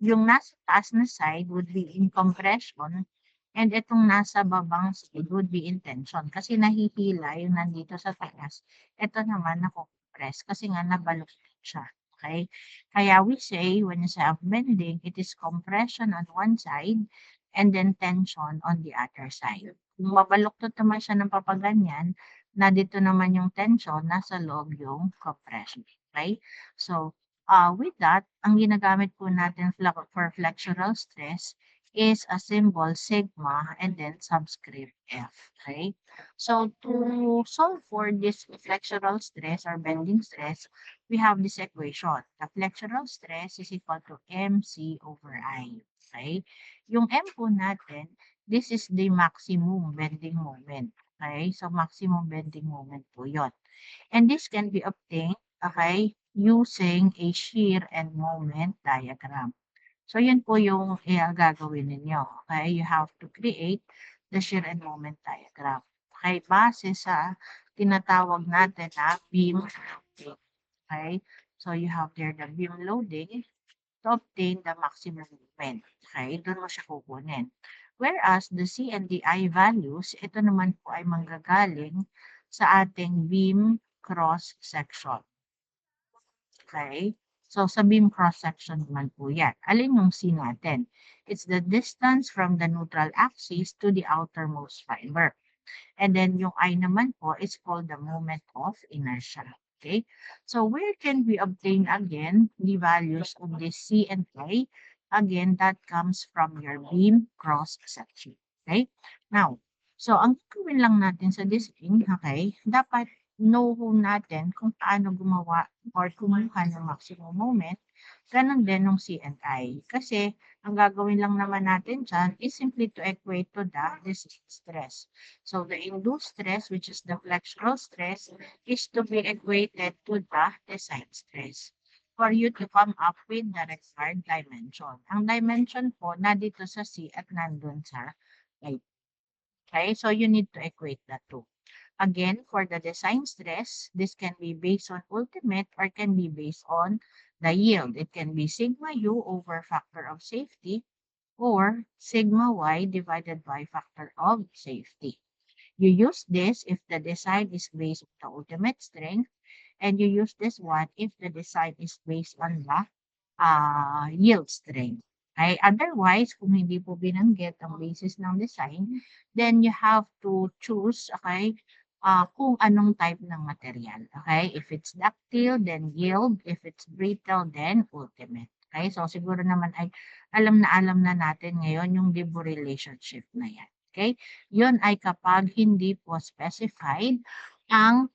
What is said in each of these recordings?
Yung nasa taas na side would be in compression and itong nasa babang side would be in tension kasi nahihila yung nandito sa taas. Ito naman nako-compress kasi nga nabaluktot siya. Okay? Kaya we say when you say of bending, it is compression on one side and then tension on the other side. Kung mabaluktot naman siya ng papaganyan, na dito naman yung tension, nasa loob yung compression. Okay? So, with that, ang ginagamit po natin for flexural stress is a symbol sigma and then subscript F. Okay? So, to solve for this flexural stress or bending stress, we have this equation. The flexural stress is equal to mc over I. Okay? Yung M po natin, this is the maximum bending moment. Okay? So, maximum bending moment po yon. And this can be obtained, okay, using a shear and moment diagram. So, yun po yung gagawin ninyo. Okay? You have to create the shear and moment diagram. Okay? Base sa tinatawag natin na beam loading. Okay? So, you have there the beam loading to obtain the maximum moment. Okay? Doon mo siya kukunin. Whereas the C and the I values, ito naman po ay manggagaling sa ating beam cross section. Okay? So, sa beam cross-section naman po yan. Alin yung C natin? It's the distance from the neutral axis to the outermost fiber. And then yung I naman po is called the moment of inertia. Okay? So, where can we obtain again the values of this C and I? Again, that comes from your beam cross-section. Okay? Now, so ang gawin lang natin sa design, okay, dapat know natin kung paano gumawa or kumuha ng maximum moment, ganun din ng C and I. Kasi, ang gagawin lang naman natin dyan is simply to equate to the design stress. So, the induced stress, which is the flexural stress, is to be equated to the design stress for you to come up with the required dimension. Ang dimension po, na dito sa C at nandun sa I. Okay, so you need to equate the two. Again, for the design stress, this can be based on ultimate or can be based on the yield. It can be sigma u over factor of safety or sigma y divided by factor of safety. You use this if the design is based on the ultimate strength, and you use this one if the design is based on the yield strength. Okay? Otherwise, kung hindi po binanggit ang basis ng design, then you have to choose, okay, kung anong type ng material. Okay? If it's ductile, then yield. If it's brittle, then ultimate. Okay? So, siguro naman ay alam na natin ngayon yung Debu relationship na yan. Okay? Yun ay kapag hindi po specified ang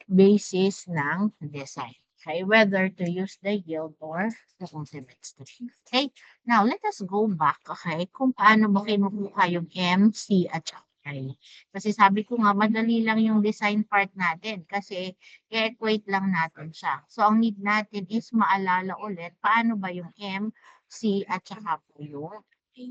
basis ng design. Okay, whether to use the yield or the ultimate strength. Okay, now let us go back, okay, kung paano mo kinukuha yung M, C, at I. Kasi sabi ko nga, madali lang yung design part natin kasi i-equate lang natin siya. So, ang need natin is maalala ulit paano ba yung M, C, at saka po yung A.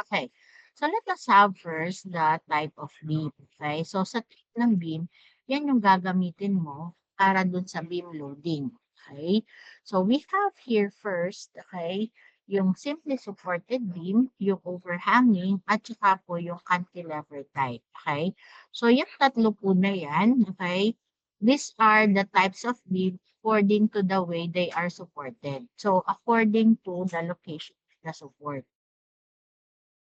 Okay, so let us have first the type of beam. Okay, so sa type ng beam, yan yung gagamitin mo para dun sa beam loading. Okay, so we have here first, okay, yung simply supported beam, yung overhanging, at saka po yung cantilever type. Okay, so yung tatlo po na yan, okay, these are the types of beam according to the way they are supported. So, according to the location of the support.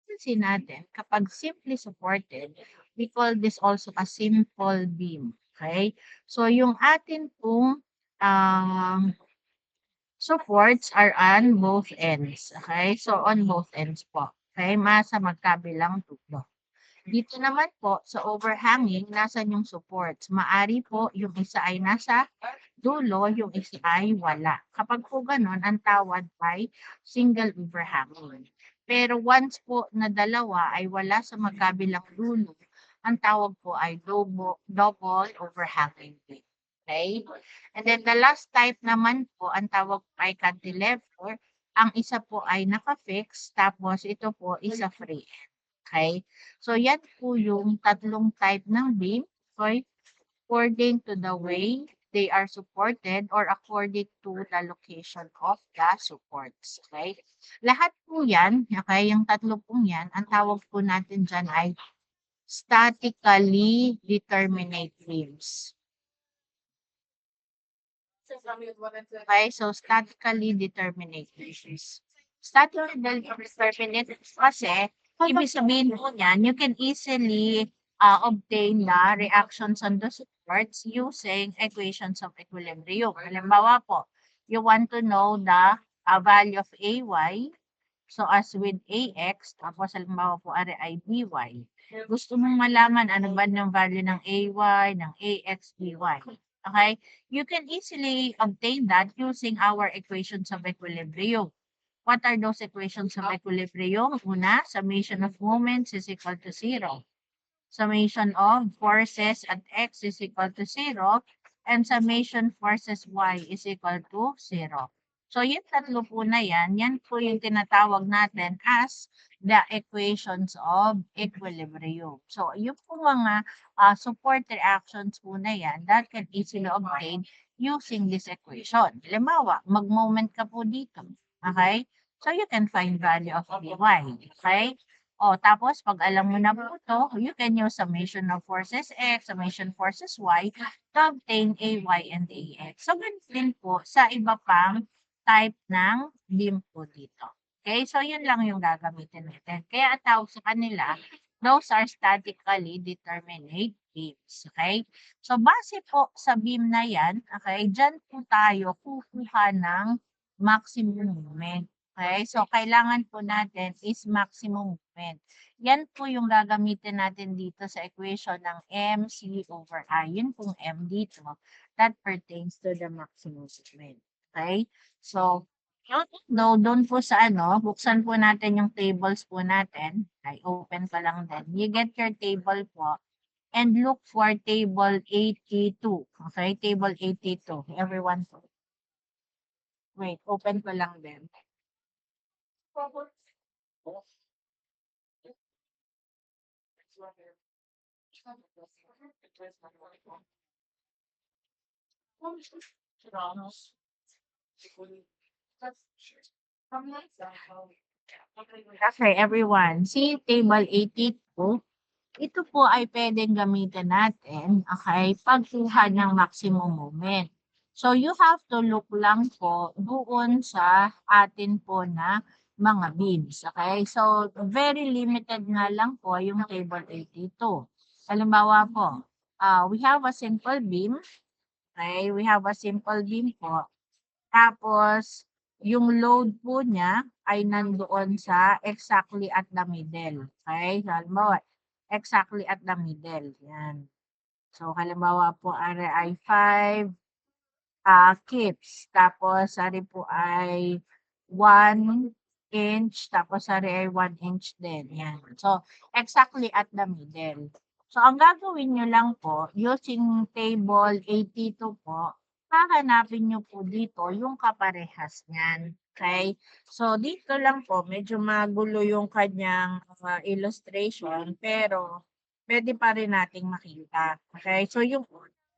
Kasi natin, kapag simply supported, we call this also a simple beam. Okay? So, yung atin pong supports are on both ends. Okay? So, on both ends po. Okay? Masa magkabilang tulo. Dito naman po, sa overhanging, nasan yung supports? Maari po, yung isa ay nasa dulo, yung isa ay wala. Kapag po ganun, ang tawag ay single overhanging. Pero once po na dalawa ay wala sa magkabilang dulo, ang tawag po ay double overhanging beam. Okay? And then the last type naman po, ang tawag po ay cantilever. Ang isa po ay naka-fix, tapos ito po is a free end. Okay? So, yan po yung tatlong type ng beam. Okay? According to the way they are supported or according to the location of the supports. Okay? Lahat po yan, okay, yung tatlo pong yan, ang tawag po natin dyan ay statically determinate beams. Okay, so statically determinate beams. Statically determinate kasi, ibig sabihin po niyan, you can easily obtain the reactions on the supports using equations of equilibrium. Halimbawa po, you want to know the value of AY. So, as with AX, tapos halimbawa po ay BY. Gusto mong malaman ano ba ng value ng AY, ng AX, BY. Okay? You can easily obtain that using our equations of equilibrium. What are those equations of equilibrium? Una, summation of moments is equal to 0. Summation of forces at X is equal to 0. And summation forces Y is equal to 0. So, yung tatlo po na yan po yung tinatawag natin as the equations of equilibrium. So, yung po mga support reactions po na yan that can easily obtain using this equation. Halimbawa, mag-moment ka po dito. Okay? So, you can find value of Dy. Okay? O, tapos, pag alam mo na po ito, you can use summation of forces X, summation forces Y to obtain AY and AX. So, ganun din po sa iba pang type ng beam po dito. Okay? So, yun lang yung gagamitin natin. Kaya, ang tawag sa kanila, those are statically determinate beams. Okay? So, base po sa beam na yan, okay, dyan po tayo kukuha ng maximum moment. Okay? So, kailangan po natin is maximum moment. Yan po yung gagamitin natin dito sa equation ng MC over I. Yun pong M dito. That pertains to the maximum moment. Okay? So, doon po sa buksan po natin yung tables po natin. Ay, open pa lang din. You get your table po and look for table 82. Okay? Table 82. Everyone po. Wait, open pa lang din. Okay, everyone. See table 82. Ito po ay pwedeng gamitin natin, okay, pagkuha ng maximum moment. So, you have to look lang po doon sa atin po na mga beams. Okay? So, very limited nga lang po yung table 82. Halimbawa po, we have a simple beam. Okay? We have a simple beam po. Tapos, yung load po niya ay nandoon sa exactly at the middle. Okay? So, halimbawa, exactly at the middle. Yan. So, halimbawa po, ay 5 kips. Tapos, ari po ay 1 inch. Tapos, ari ay 1 inch din. Yan. So, exactly at the middle. So, ang gagawin nyo lang po, using table 82 po, hahanapin nyo po dito yung kaparehas niyan. Okay? So, dito lang po, medyo magulo yung kanyang illustration, pero pwede pa rin nating makita. Okay? So, yung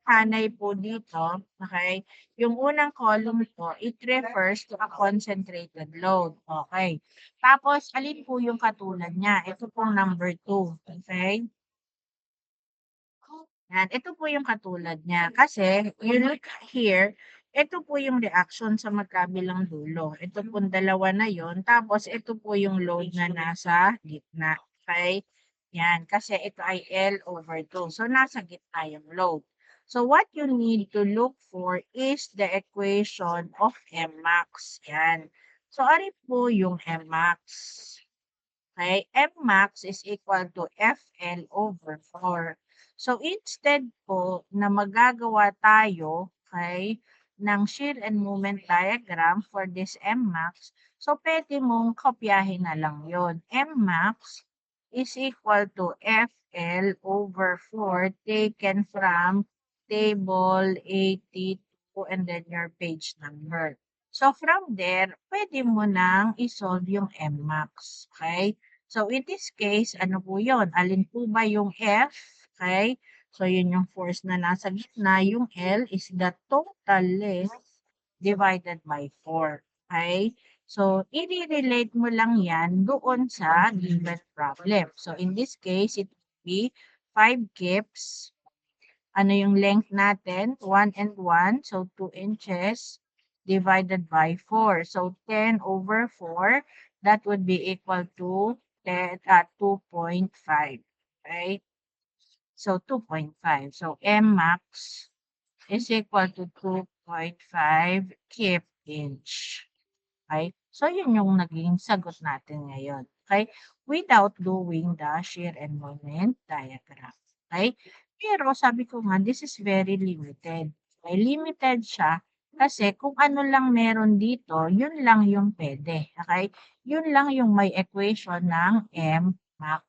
hanay po dito, okay, yung unang column po, it refers to a concentrated load. Okay? Tapos, alin po yung katulad niya? Ito pong number 2. Okay? Yan, ito po yung katulad niya. Kasi, you look here, ito po yung reaction sa magkabilang dulo. Ito po dalawa na yon. Tapos, ito po yung load na nasa gitna. Okay? Yan, kasi ito ay L over 2. So, nasa gitna yung load. So, what you need to look for is the equation of Mmax. Yan. So, ari po yung Mmax. Okay? Mmax is equal to Fl over 4. So, instead po na magagawa tayo, okay, ng shear and moment diagram for this Mmax, so pwede mong kopyahin na lang yon. Mmax is equal to Fl over 4 taken from table 82 and then your page number. So, from there, pwede mo nang isolve yung Mmax. Okay? So, in this case, ano po yun? Alin po ba yung F? Okay? So, yun yung force na nasa gitna. Yung L is the total length divided by 4. Okay? So, i-relate mo lang yan doon sa given problem. So, in this case, it will be 5 kips. Ano yung length natin? 1 and 1. So, 2 inches divided by 4. So, 10 over 4, that would be equal to 2.5. Okay? So, 2.5. So, M max is equal to 2.5 kip inch. Okay? So, yun yung naging sagot natin ngayon. Okay? Without doing the shear and moment diagram. Okay? Pero sabi ko nga, this is very limited. Okay? Limited siya kasi kung ano lang meron dito, yun lang yung pwede. Okay? Yun lang yung may equation ng M max.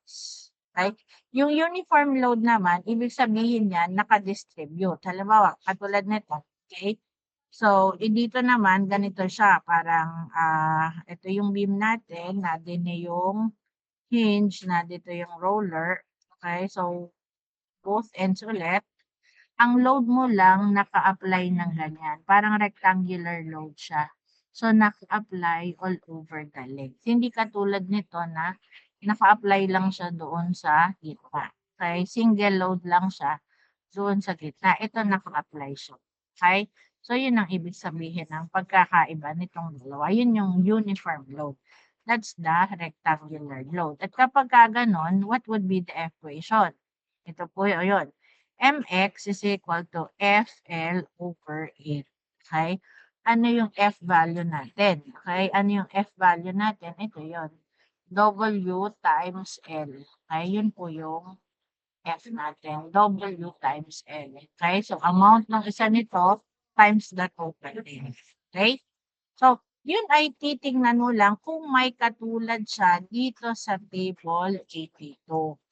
Okay? Yung uniform load naman, ibig sabihin yan, nakadistribute. Halimbawa, katulad nito. Okay? So, dito naman ganito siya parang, ito yung beam natin, din yung hinge, dito yung roller, okay? So, both ends ulit. Ang load mo lang naka-apply ng ganyan, parang rectangular load siya. So, naka-apply all over the legs. Hindi katulad nito na naka-apply lang siya doon sa gitna. Okay? Single load lang siya doon sa gitna. Ito naka-apply siya. Okay? So, yun ang ibig sabihin ng pagkakaiba nitong dalawa. Yun yung uniform load. That's the rectangular load. At kapag ganon, what would be the equation? Ito po yun. Mx is equal to FL over 8. Okay? Ano yung F value natin? Okay? Ano yung F value natin? Ito yun. W times L. Okay? Yun po yung F natin. W times L. Okay? So, amount ng isa nito times the total length. Okay? So, yun ay titingnan mo lang kung may katulad siya dito sa table 82.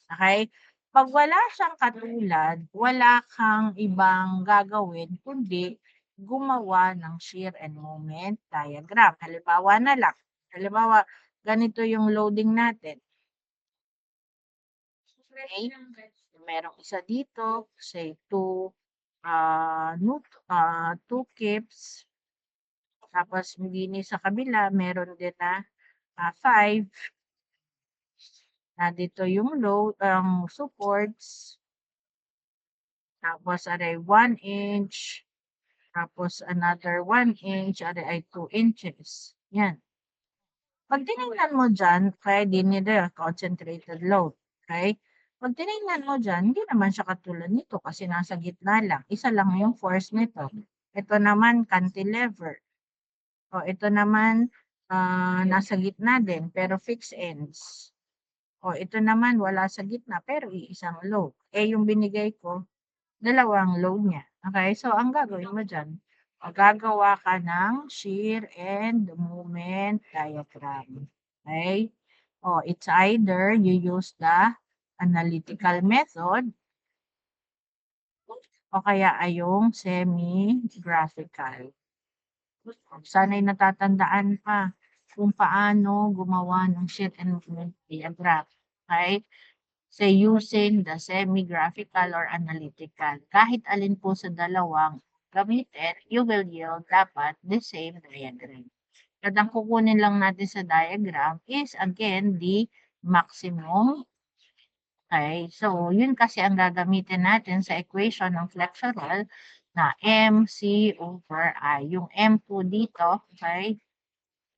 Okay? Pag wala siyang katulad, wala kang ibang gagawin kundi gumawa ng shear and moment diagram. Halimbawa na lang. Halimbawa, ganito yung loading natin. Okay? Merong isa dito, say 2 kips. Tapos hindi sa kabila, meron din na 5. Dito yung load, supports. Tapos aray 1 inch. Tapos another 1 inch. Aray ay 2 inches. Yan. Pag tinignan mo dyan, kaya din nila concentrated load. Okay? Pag tinignan mo dyan, hindi naman siya katulad nito kasi nasa gitna lang. Isa lang yung force nito. Ito naman, cantilever. O ito naman, nasa gitna din, pero fixed ends. O ito naman, wala sa gitna, pero iisang load. Yung binigay ko, dalawang load niya. Okay? So, ang gagawin mo dyan, gagawa ka ng shear and moment diagram. Okay? O, it's either you use the analytical method o kaya ay yung semi-graphical. Sana'y natatandaan pa kung paano gumawa ng shear and moment diagram. Okay? Say using the semi-graphical or analytical. Kahit alin po sa dalawang gamitin, you will yield dapat the same diagram. At ang kukunin lang natin sa diagram is again the maximum. Okay, so yun kasi ang gagamitin natin sa equation ng flexural na MC over I. Yung M po dito, okay?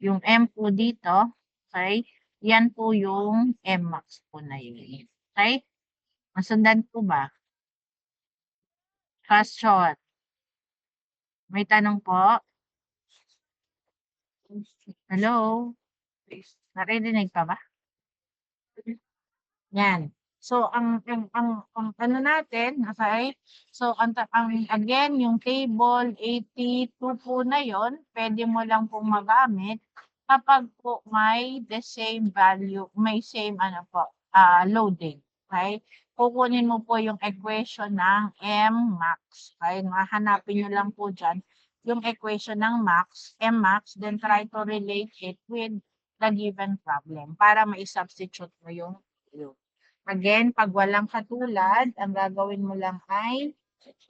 Yung M po dito, okay? Yan po yung M max po na yun. Okay? Masundan po ba? Question. May tanong po? Hello? Narinig pa ba? Yan. So, ang ano natin, okay? So, again, yung table 82 po na yon, pwede mo lang pong magamit kapag po may the same value, may same ano po, loading. Okay? Kukunin mo po yung equation ng M max. Okay? Hanapin nyo lang po dyan yung equation ng max, M max, then try to relate it with the given problem para ma-substitute mo yung value. Again, pag walang katulad, ang gagawin mo lang ay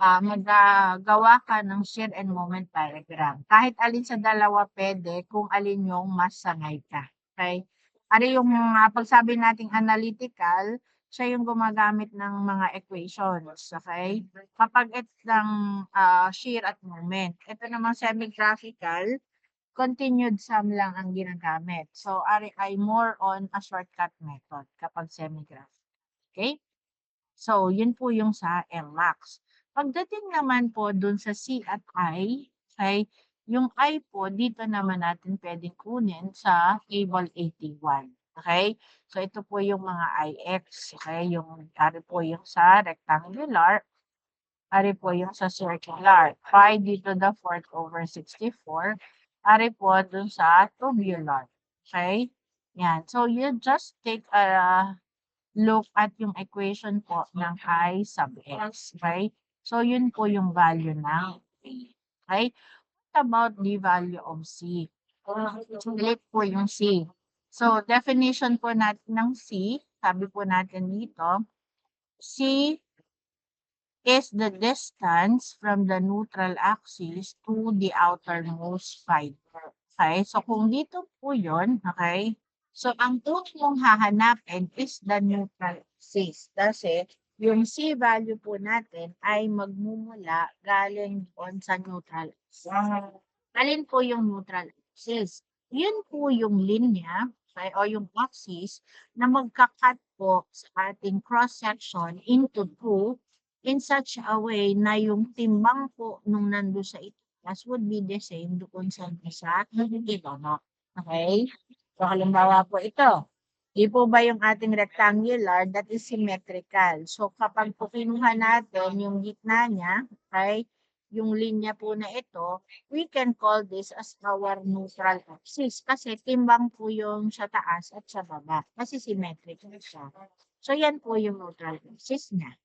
maggagawa ka ng share and moment diagram. Kahit alin sa dalawa pwede kung alin yung mas sanay ka. Okay? Ari yung pag sabi nating analytical, siya yung gumagamit ng mga equations. Okay? Kapag itong share at moment. Ito naman semi-graphical, continued sum lang ang ginagamit. So, ari ay more on a shortcut method kapag semi-graph. Okay? So, yun po yung sa MMAX. Pagdating naman po dun sa C at I, okay, yung I po, dito naman natin pwedeng kunin sa table 81. Okay? So, ito po yung mga IX. Okay? Yung, ari po yung sa rectangular, ari po yung sa circular. Pi dito the 4th over 64. Ari po dun sa tubular. Okay? Yan. So, you just take a look at yung equation po ng I sub x. Okay? So, yun po yung value ng A. Okay? What about the value of C? Ulit po yung C. So, definition po natin ng C, sabi po natin dito, C is the distance from the neutral axis to the outermost fiber. Okay? So, kung dito po yun, okay? So, ang tool mong hahanapin is the neutral axis. Kasi, yung C value po natin ay magmumula galing doon sa neutral axis. Alin po yung neutral axis? Yun po yung linya, okay, o yung axis na magkakat po sa ating cross-section into two in such a way na yung timbang po nung nando sa itaas would be the same doon sa ibaba. Okay? So, halimbawa po ito. Di po ba yung ating rectangular, that is symmetrical. So, kapag po kinuha natin yung gitna niya, okay, yung linya po na ito, we can call this as our neutral axis. Kasi timbang po yung sa taas at sa baba. Kasi symmetrical siya. So, yan po yung neutral axis niya.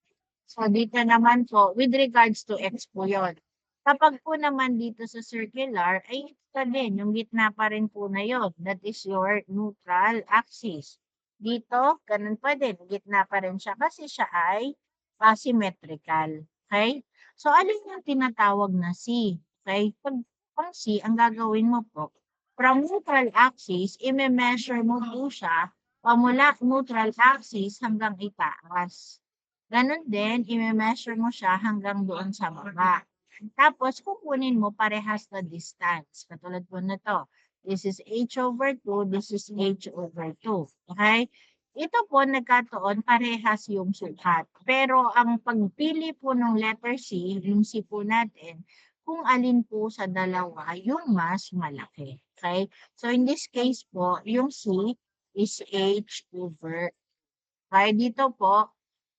So, dito naman po, with regards to x po yun. Kapag po naman dito sa circular, ay ito din, yung gitna pa rin po na yun. That is your neutral axis. Dito, ganun pa din, gitna pa rin siya kasi siya ay asymmetrical. Okay? So, alin yung tinatawag na C? Okay? Pag C, ang gagawin mo po, from neutral axis, i-measure mo po siya pamula neutral axis hanggang itaas. Ganon din, i-measure mo siya hanggang doon sa baba. Tapos, kukunin mo parehas na distance. Katulad po na to. This is h over 2, this is h over 2. Okay? Ito po, nagkataon, parehas yung sukat. Pero, ang pagpili po ng letter C, yung C po natin, kung alin po sa dalawa yung mas malaki. Okay? So, in this case po, yung C is h over. Okay? Dito po,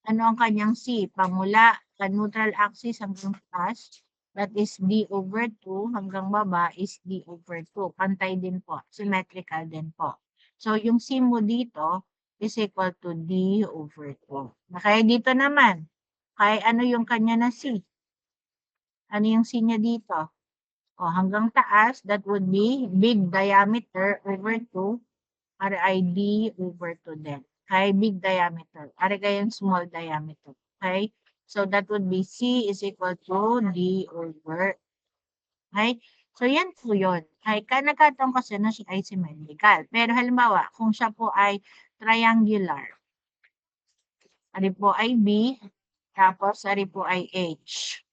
ano ang kanyang C? Pamula sa neutral axis hanggang taas, that is D over 2, hanggang baba is D over 2. Pantay din po. Symmetrical din po. So, yung C mo dito is equal to D over 2. Okay, dito naman. Kaya ano yung kanya na C? Ano yung C niya dito? O, hanggang taas, that would be big diameter over 2, RID over 2 din. Okay, big diameter. Ari kayong small diameter. Okay? So, that would be C is equal to D over. Okay? So, yan po yun. Okay? Nagkataon kasi na siya ay symmetrical. Pero halimbawa, kung siya po ay triangular, ari po ay B, tapos ari po ay H.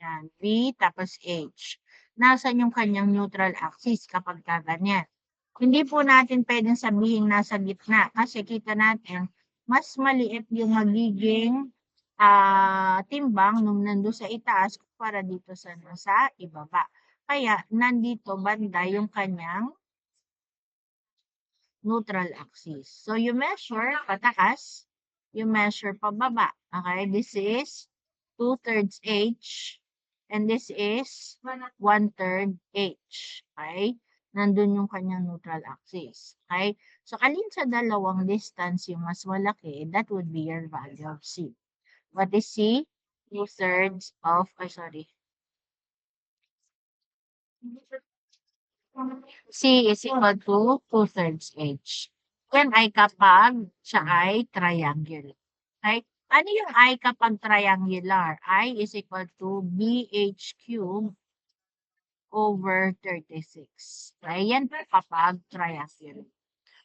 Yan, B, tapos H. Nasaan yung kanyang neutral axis kapag ganyan? Hindi po natin pwedeng sabihin nasa gitna kasi kita natin mas maliit yung magiging timbang nung nando sa itaas para dito sa nasa ibaba. Kaya nandito banda yung kanyang neutral axis. So you measure pataas, you measure pababa. Okay, this is 2/3 H and this is 1/3 H. Okay? Nandun yung kanyang neutral axis. Okay? So, alin sa dalawang distance yung mas malaki, that would be your value of C. What is C? 2/3 of, sorry. C is equal to 2/3 H. Yan ay kapag siya ay triangular. Okay? Ano yung I kapag triangular? I is equal to BH cubed over 36. Okay? Yan po kapag triangular.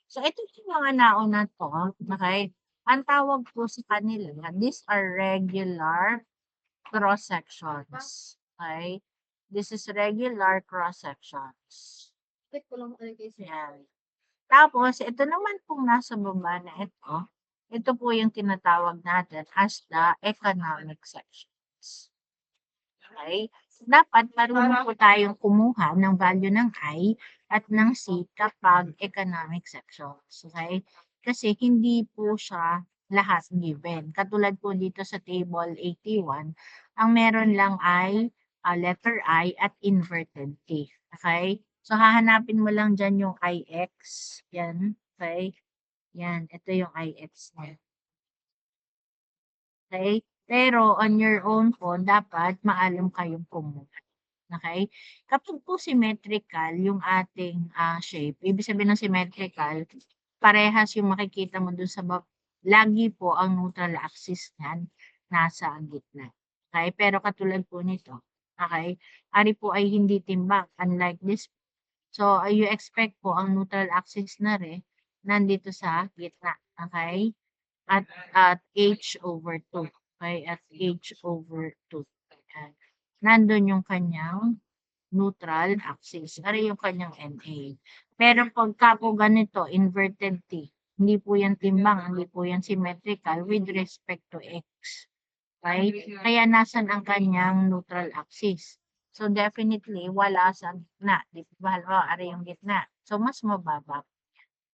So, ito yung mga nauna to. Okay? Ang tawag po sa kanila, these are regular cross-sections. Okay? This is regular cross-sections. Yan. Tapos, ito naman pong nasa baba na ito po yung tinatawag natin as the economic sections. Okay? Dapat marunong po tayong kumuha ng value ng I at ng C kapag economic sections. Okay? Kasi hindi po siya lahat given. Katulad po dito sa table 81, ang meron lang ay letter I at inverted T. Okay? So, hahanapin mo lang dyan yung IX. Yan. Okay? Yan. Ito yung IX niya. Okay? Pero on your own po, dapat maalam kayong kumuha. Okay? Kapag po symmetrical yung ating shape, ibig sabihin ng symmetrical, parehas yung makikita mo dun sa lagi po ang neutral axis niyan nasa gitna. Okay? Pero katulad po nito, okay? Ari po ay hindi timbang, unlike this. So, you expect po ang neutral axis na rin nandito sa gitna. Okay? At h over 2. Okay? At h over 2. Ayan. Nandun yung kanyang neutral axis. Ano yung kanyang NA. Pero pagka po ganito, inverted T, hindi po yan timbang, hindi po yan symmetrical with respect to X. Okay? Kaya nasan ang kanyang neutral axis? So definitely, wala sa gitna. Di ba? Halimbawa, ari yung gitna. So mas mababa.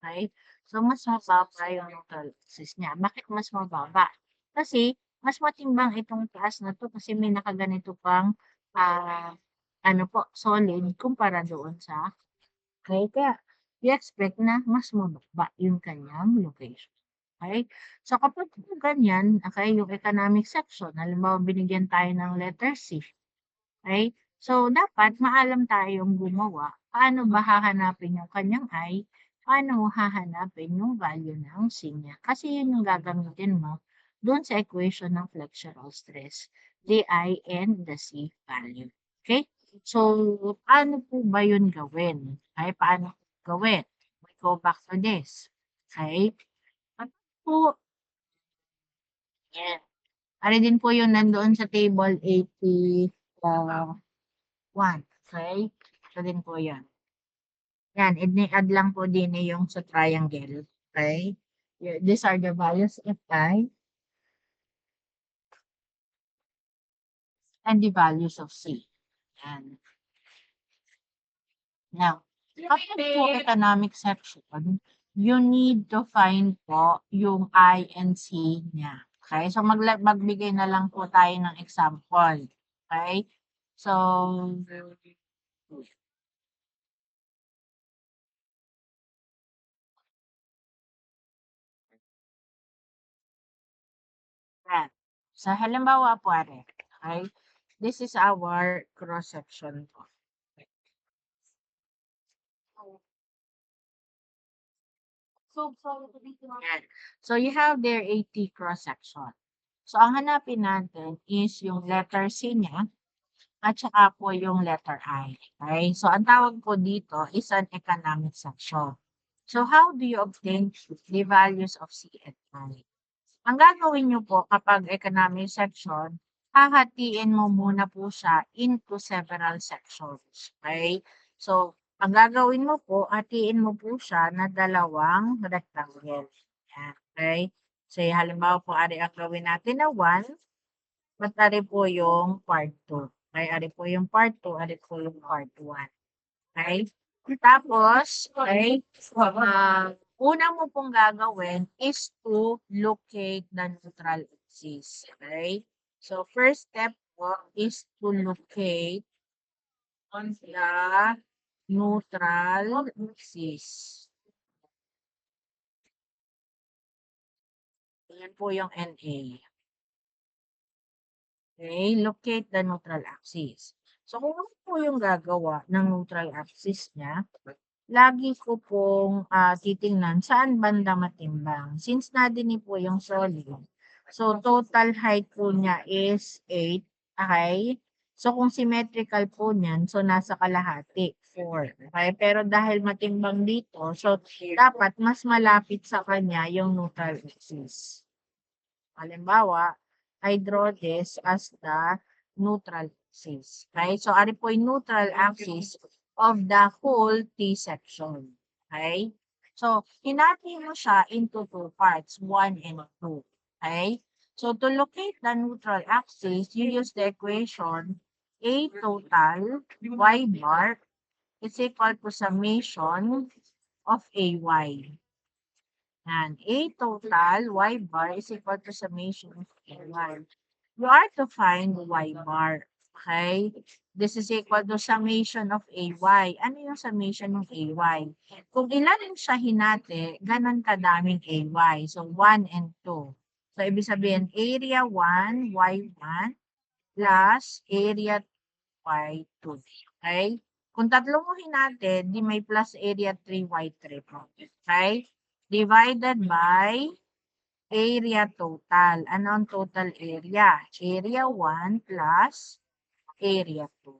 Okay? So mas mababa yung neutral axis niya. Bakit mas mababa? Kasi mas matimbang itong taas na to kasi may nakaganito pang solid kumpara doon sa kaya you expect na mas mababa yung kanyang location. Okay? So, kapag ganyan, okay, yung economic section, halimbawa binigyan tayo ng letter C, okay? So, dapat maalam tayong gumawa, paano ba hahanapin yung kanyang I, paano mo hahanapin yung value ng C niya. Kasi yun yung gagamitin mo doon sa equation ng flexural stress, the I and the C value. Okay? So, paano po ba yun gawin? Okay, paano gawin? We go back to this. Okay? At po, yan. Ano din po yung nandoon sa table 81. Okay? Ito din po yan. Yan, i-add lang po din yung sa triangle. Okay? These are the values of I and the values of C. Yan. Now, kapag po economic section, you need to find po yung I and C niya. Okay? So, magbigay na lang po tayo ng example. Okay? So, yan. So, halimbawa po, okay? This is our cross-section po. Yan. So, you have there 80 cross-section. So, ang hanapin natin is yung letter C niya at saka po yung letter I. Okay? So, ang tawag po dito is an economic section. So, how do you obtain the values of C and I? Ang gagawin nyo po kapag economic section, hahatiin mo muna po siya into several sections. Okay? So, ang gagawin mo po, hatiin mo po siya na dalawang rectangle. Yan. Okay? So, halimbawa po, ari ang gawin natin na 1, at ari po yung part 2. Okay? Ari po yung part 2, ari po yung part 1. Okay? Tapos, okay, una mo pong gagawin is to locate the neutral axis. Okay? So, first step po is to locate on the neutral axis. Yan po yung NA. Okay? Locate the neutral axis. So, kung ano po yung gagawa ng neutral axis niya, lagi ko pong titingnan saan banda matimbang. Since nadini po yung solid, so total height po niya is 8. Okay? So kung symmetrical po niyan, so nasa kalahati, 4. Okay? Pero dahil matimbang dito, so dapat mas malapit sa kanya yung neutral axis. Halimbawa, I draw this as the neutral axis. Okay? So, ari po yung neutral axis of the whole T-section. Okay? So, hinati mo siya into two parts, 1 and 2. Okay? So, to locate the neutral axis, you use the equation A total y bar is equal to summation of AY. And A total y bar is equal to summation of AY. You are to find y bar. Okay? This is equal to summation of AY. Ano yung summation ng AY? Kung ilan siya hinati, ganon kadaming AY. So, 1 and 2. So, ibig sabihin, area 1, y1, plus area y2. Okay? Kung tatlo mo hinati, di may plus area 3, y3 po. Okay? Divided by area total. Ano ang total area? Area 1 plus area 2.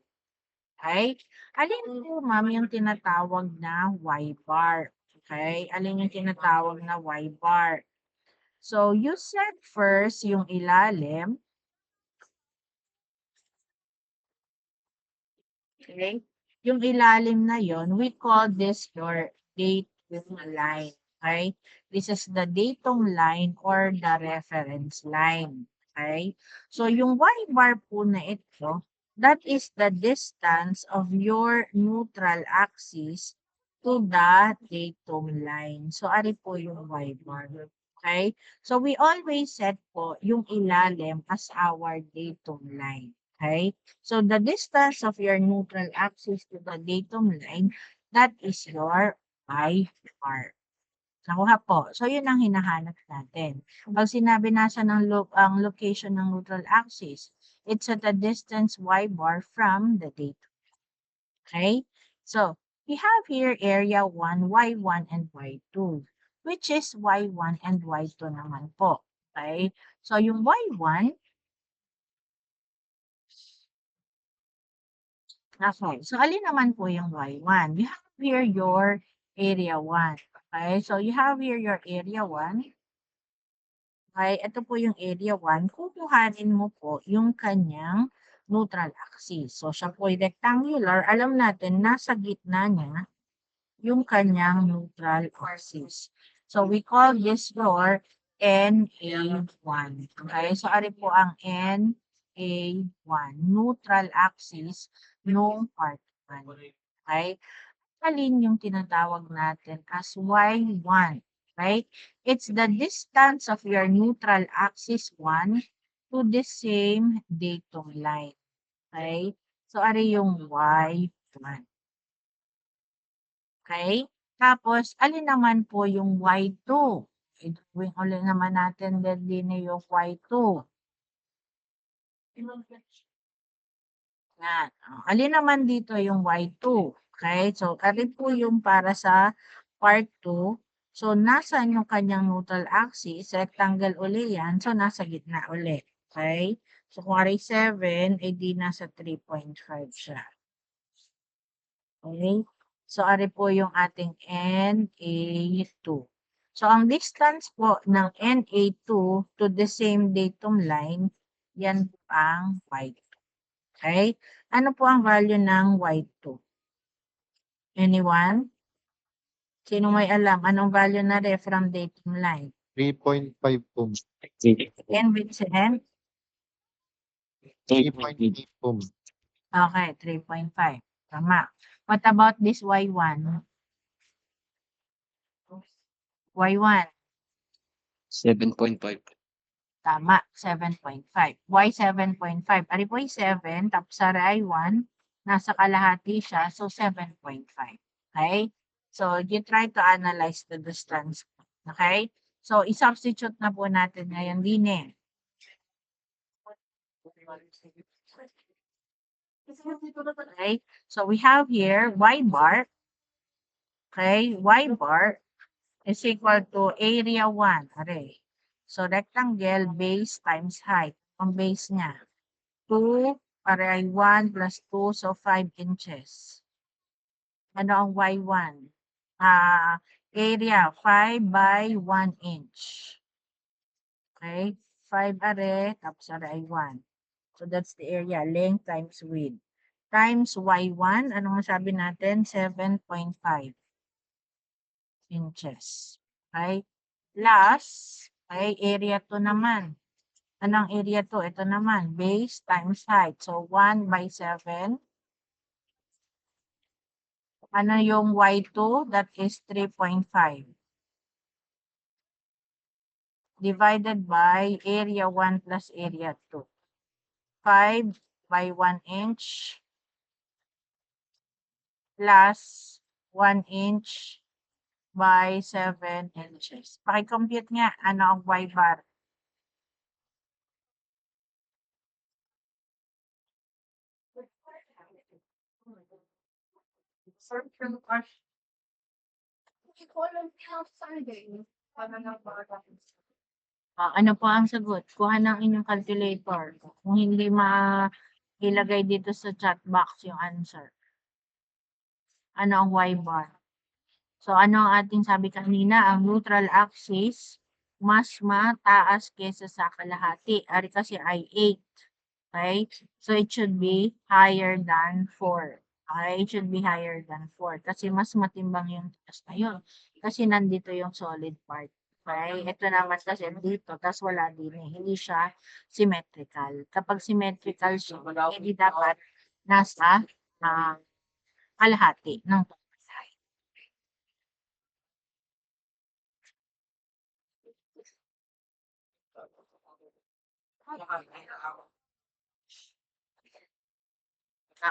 Okay? Alin po, ma'am, yung tinatawag na y bar? Okay? Alin yung tinatawag na y bar? So, you set first yung ilalim. Okay? Yung ilalim na yon, we call this your datum line. Okay? This is the datum line or the reference line. Okay? So, yung y bar po na ito, that is the distance of your neutral axis to the datum line. So, ari po yung y bar. Okay? So, we always set po yung ilalim as our datum line. Okay? So, the distance of your neutral axis to the datum line, that is your y bar. Nakuha po. So, yun ang hinahanap natin. Pag sinabi nasa ang location ng neutral axis, it's at a distance y bar from the datum. Okay? So, we have here area 1, y1, and y2, which is y1 and y2 naman po. Okay? So, yung y1, okay. So, alin naman po yung y1? You have here your area 1. Okay. So, you have here your area 1. Okay. Ito po yung area 1. Kukuhanin mo po yung kanyang neutral axis. So, siya po ay rectangular. Alam natin, nasa gitna niya yung kanyang neutral axis. So, we call this your NA1. Okay. So, ari po ang NA1. Neutral axis nung part 1. Okay? Alin yung tinatawag natin as Y1. Right? It's the distance of your neutral axis 1 to the same datum line. Okay? So, ari yung Y1. Okay? Tapos, alin naman po yung Y2? Gawin ulit naman natin din yung Y2. Yan. Alin naman dito yung Y2? Okay? So, alin po yung para sa part 2? So, nasa yung kanyang neutral axis? Rectangle uli yan. So, nasa gitna uli. Okay? So, kung ari 7, edi nasa 3.5 siya. Okay? So, ari po yung ating NA2. So, ang distance po ng NA2 to the same datum line, yan po ang Y2. Okay? Ano po ang value ng Y2? Anyone? Sino may alam? Anong value na from datum line? 3.5 po. And Vincent? 3.8 po. Okay, 3.5. Tama. What about this Y1? Y1? 7.5. Tama, 7.5. Why 7.5? Ari po 7, tapos sa I1, nasa kalahati siya, so 7.5. Okay? So, you try to analyze the distance. Okay? So, i-substitute na po natin ngayon din eh. Okay? So, we have here y bar Okay, y bar is equal to area 1. Are. So, rectangle base times height. Ang base niya, 2, are 1 plus 2, so 5 inches. Ano ang y1? Area, 5 by 1 inch. Okay? 5 are, tapos are ay 1. So, that's the area. Length times width. Times y1, ano nga sabi natin? 7.5 inches. Okay? Plus, okay, area 2 naman. Anong area 2? Ito naman, base times height. So, 1 by 7. Ano yung y2? That is 3.5. Divided by area 1 plus area 2. 5 by 1 inch plus 1 inch by 7 inches. Paki-compute nga, ano ang y bar? Ano po ang sagot? Kuha ng inyong calculator. Kung hindi ilagay dito sa chat box yung answer. Ano ang y bar? So, ano ang ating sabi kanina? Ang neutral axis mas mataas kesa sa kalahati. Ari kasi ay 8. Okay? So, it should be higher than 4. Okay? It should be higher than 4. Kasi mas matimbang yung taas na yun. Kasi nandito yung solid part. Okay? Ito naman kasi dito, tas wala din eh. Hindi siya symmetrical. Kapag symmetrical siya, hindi dapat nasa kalahati ng total height.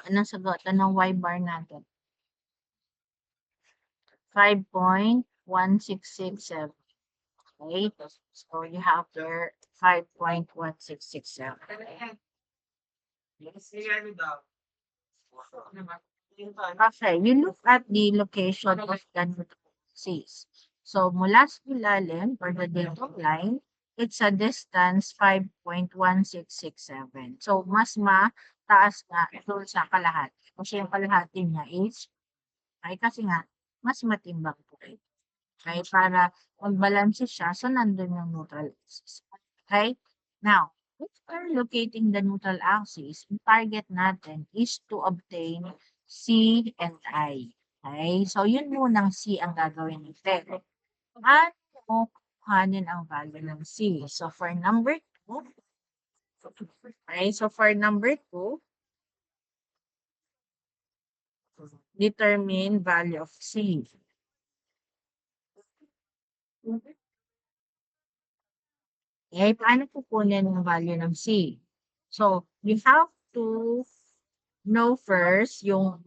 Anong sagot? Anong y bar natin? 5.1667. Okay? So, you have there 5.1667. Okay, you look at the location of the neutral axis. So, mula sa ilalim or the datum line, it's a distance 5.1667. So, mas mataas nga doon sa kalahati. Kasi yung kalahati niya is, ay kasi nga, mas matimbang po ito. Okay, para magbalanse siya, so nandun yung neutral axis. Okay, now, if we're locating the neutral axis, ang target natin is to obtain C and I. Okay, so yun munang C ang gagawin natin. Ano kuhanin ang value ng C? So for number 2, okay, so for number 2, determine value of C. Okay, paano kukunin ang value ng C? So, you have to know first yung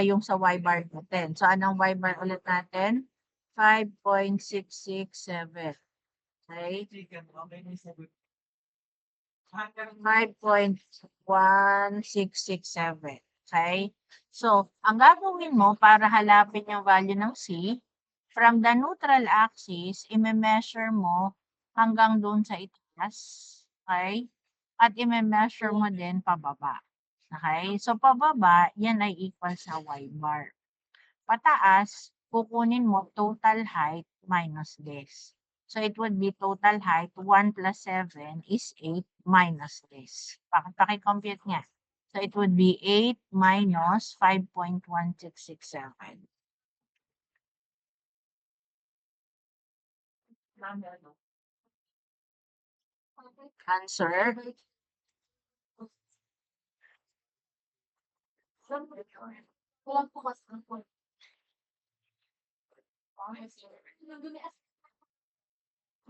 yung sa y bar natin. So, anong y bar ulit natin? 5.667. Okay? 5.1667. Okay? So, ang gagawin mo para halapin yung value ng C, from the neutral axis, i-measure mo hanggang doon sa itaas. Okay? At i-measure mo din pababa. Okay? So, pababa, yan ay equal sa y bar. Pataas, kukunin mo total height minus this. So, it would be total height, 1 plus 7 is 8 minus this. Paki-compute nga. So, it would be 8 minus 5.1667. Answer.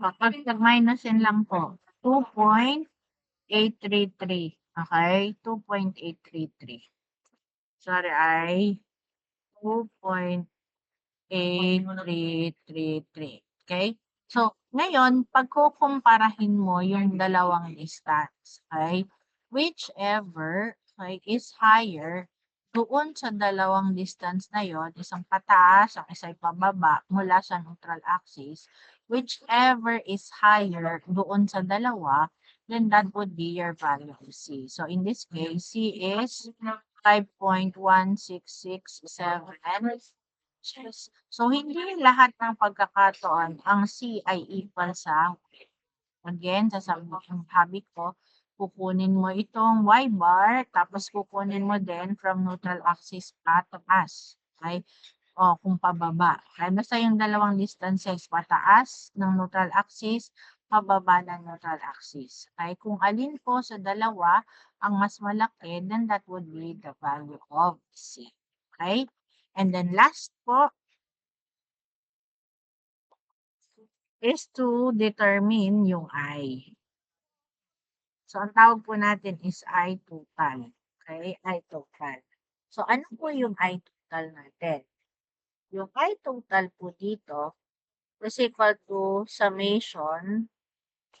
Kapag nag-minusin lang po, 2.833. Okay? 2.833. Sorry, ay 2.8333. Okay? So, ngayon, pagkukumparahin mo yung dalawang distance, okay? Whichever, okay, is higher doon sa dalawang distance na yon, isang pataas, ang isa'y pababa mula sa neutral axis, whichever is higher doon sa dalawa, then that would be your value of C. So in this case, C is 5.1667 inches. So hindi lahat ng pagkakataon ang C ay equal sa again, sasabihin ko, kukunin mo itong y bar, tapos kukunin mo din from neutral axis pataas. Okay? O kung pababa. Okay? Basta yung dalawang distances pataas ng neutral axis, pababa ng neutral axis. Okay? Kung alin po sa dalawa ang mas malaki, then that would be the value of C. Okay? And then last po is to determine yung I. So, ang tawag po natin is I total. Okay? I total. So, ano po yung I total natin? Yung I total po dito is equal to summation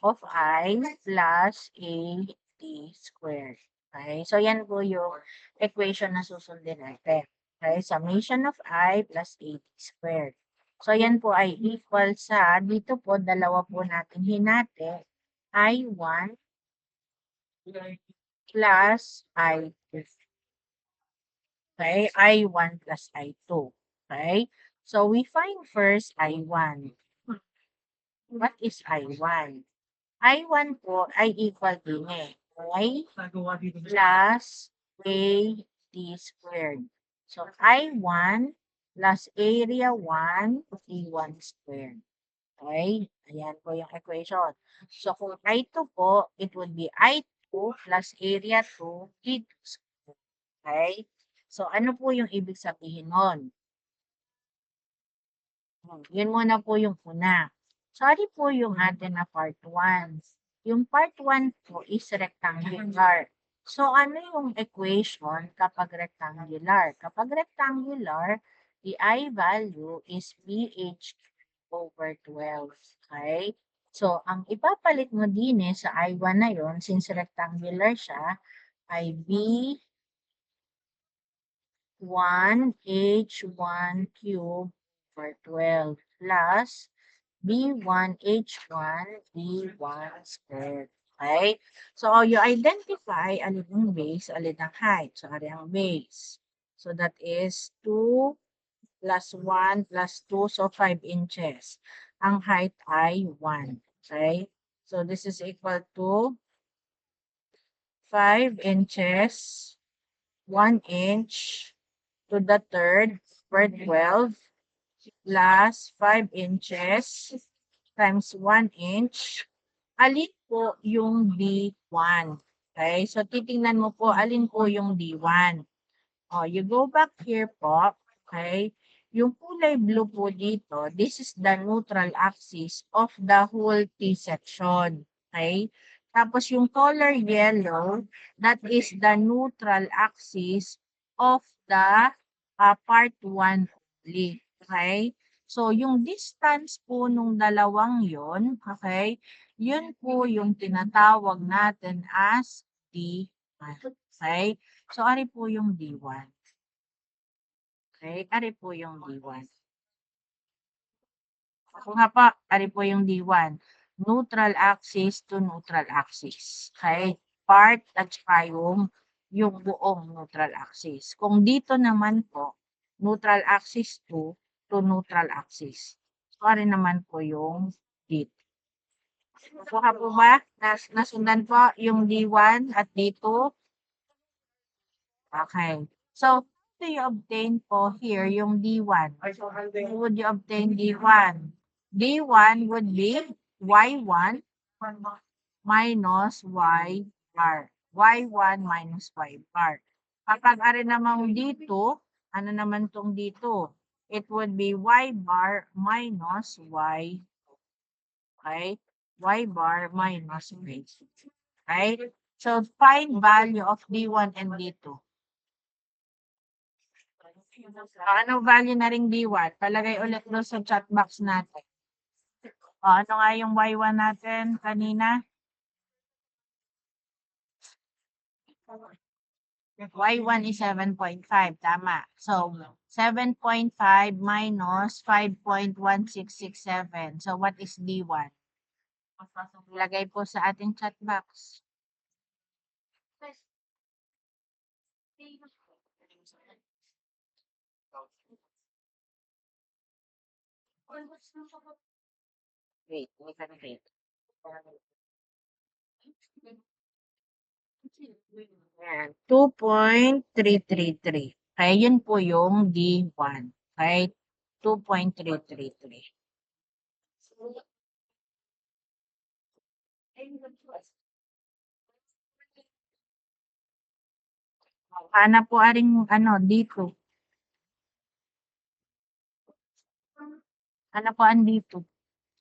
of I plus AT squared. Okay? So, yan po yung equation na susundin natin. Okay? Summation of I plus AT squared. So, yan po ay equal sa, dito po, dalawa po natin hinati, I1 plus I2. Okay, I1 plus I2. Okay, so we find first I1. What is I1? I1 po ay equal din Y plus AT squared. So, I1 plus area 1 T1 squared. Okay, ayan po yung equation. So, kung I2 po, it would be I2 plus area 2 T2 squared. Okay? So, ano po yung ibig sabihin nun? Yun muna po yung una. Sorry po yung atin na part 1. Yung part 1 po is rectangular. So, ano yung equation kapag rectangular? Kapag rectangular, the I value is BH over 12. Okay? So, ang ipapalit mo din sa I1 na yon, since rectangular siya, ay B1 H1 cube over 12 plus B1 H1 B1 squared. Okay? So, you identify alin ang base, alin ang height. So, ari ang base. So, that is 2 plus 1 plus 2, so 5 inches. Ang height ay 1. Okay? So, this is equal to 5 inches, 1 inch to the third per 12 plus 5 inches times 1 inch. Alin po yung D1? Okay? So, titingnan mo po alin po yung D1. Oh, you go back here po. Okay? Yung kulay blue po dito, this is the neutral axis of the whole T section. Okay? Tapos yung color yellow, that is the neutral axis of the part 1 only. Okay? So, yung distance po nung dalawang yon, okay, yun po yung tinatawag natin as D1. Okay? So, ari po yung D1. Okay? Ari po yung D1. Ako nga pa, ari po yung D1. Neutral axis to neutral axis. Okay? Part at saka yung buong neutral axis. Kung dito naman po, neutral axis to neutral axis. So, ari naman po yung dito. Kuha po ba? Nasundan po yung D1 at D2? Okay. So, do you obtain po here yung D1? How would you obtain D1? D1 would be Y1 minus Y bar. Y1 minus Y bar. Kapag ari namang D2, ano naman tong dito? It would be Y bar minus Y. Okay? Y bar minus Y. Okay? So, find value of D1 and D2. Anong value na ring D1? Palagay ulit doon sa chat box natin. Ano nga yung Y1 natin kanina? Y1 is 7.5. Tama. So, 7.5 minus 5.1667. So, what is D1? Ilagay po sa ating chat box. Wait, wait. Yan, 2.333. Okay, yun po yung D1. Okay, 2.333. Hanap po aring dito. Hanap po ang dito.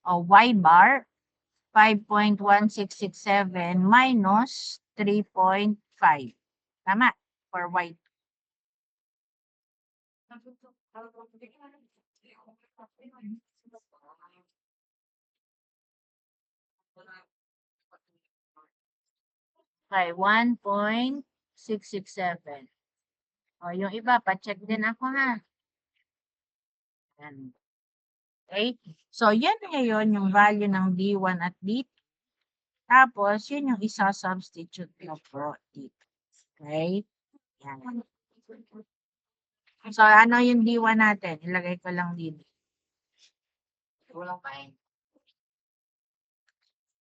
Y bar 5.1667 minus 3.5. Tama for Y. Okay, 1.667. O, yung iba, pa-check din ako ha. Yan. Okay? So, yan ngayon yung value ng D1 at D2. Tapos, yun yung isa-substitute na po dito. Okay? Yan. So, ano yung D1 natin? Ilagay ko lang dito.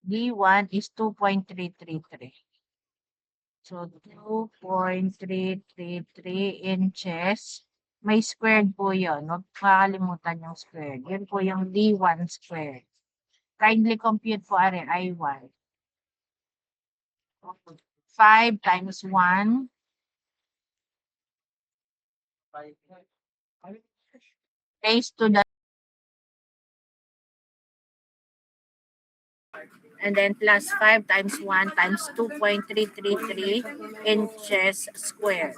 D1 is 2.333. So, 2.333 inches. May squared po yun. Huwag makakalimutan yung squared. Yun po yung D1 squared. Kindly compute po are I1. 5 times 1. Raised to the and then plus 5 times 1 times 2.333 inches squared.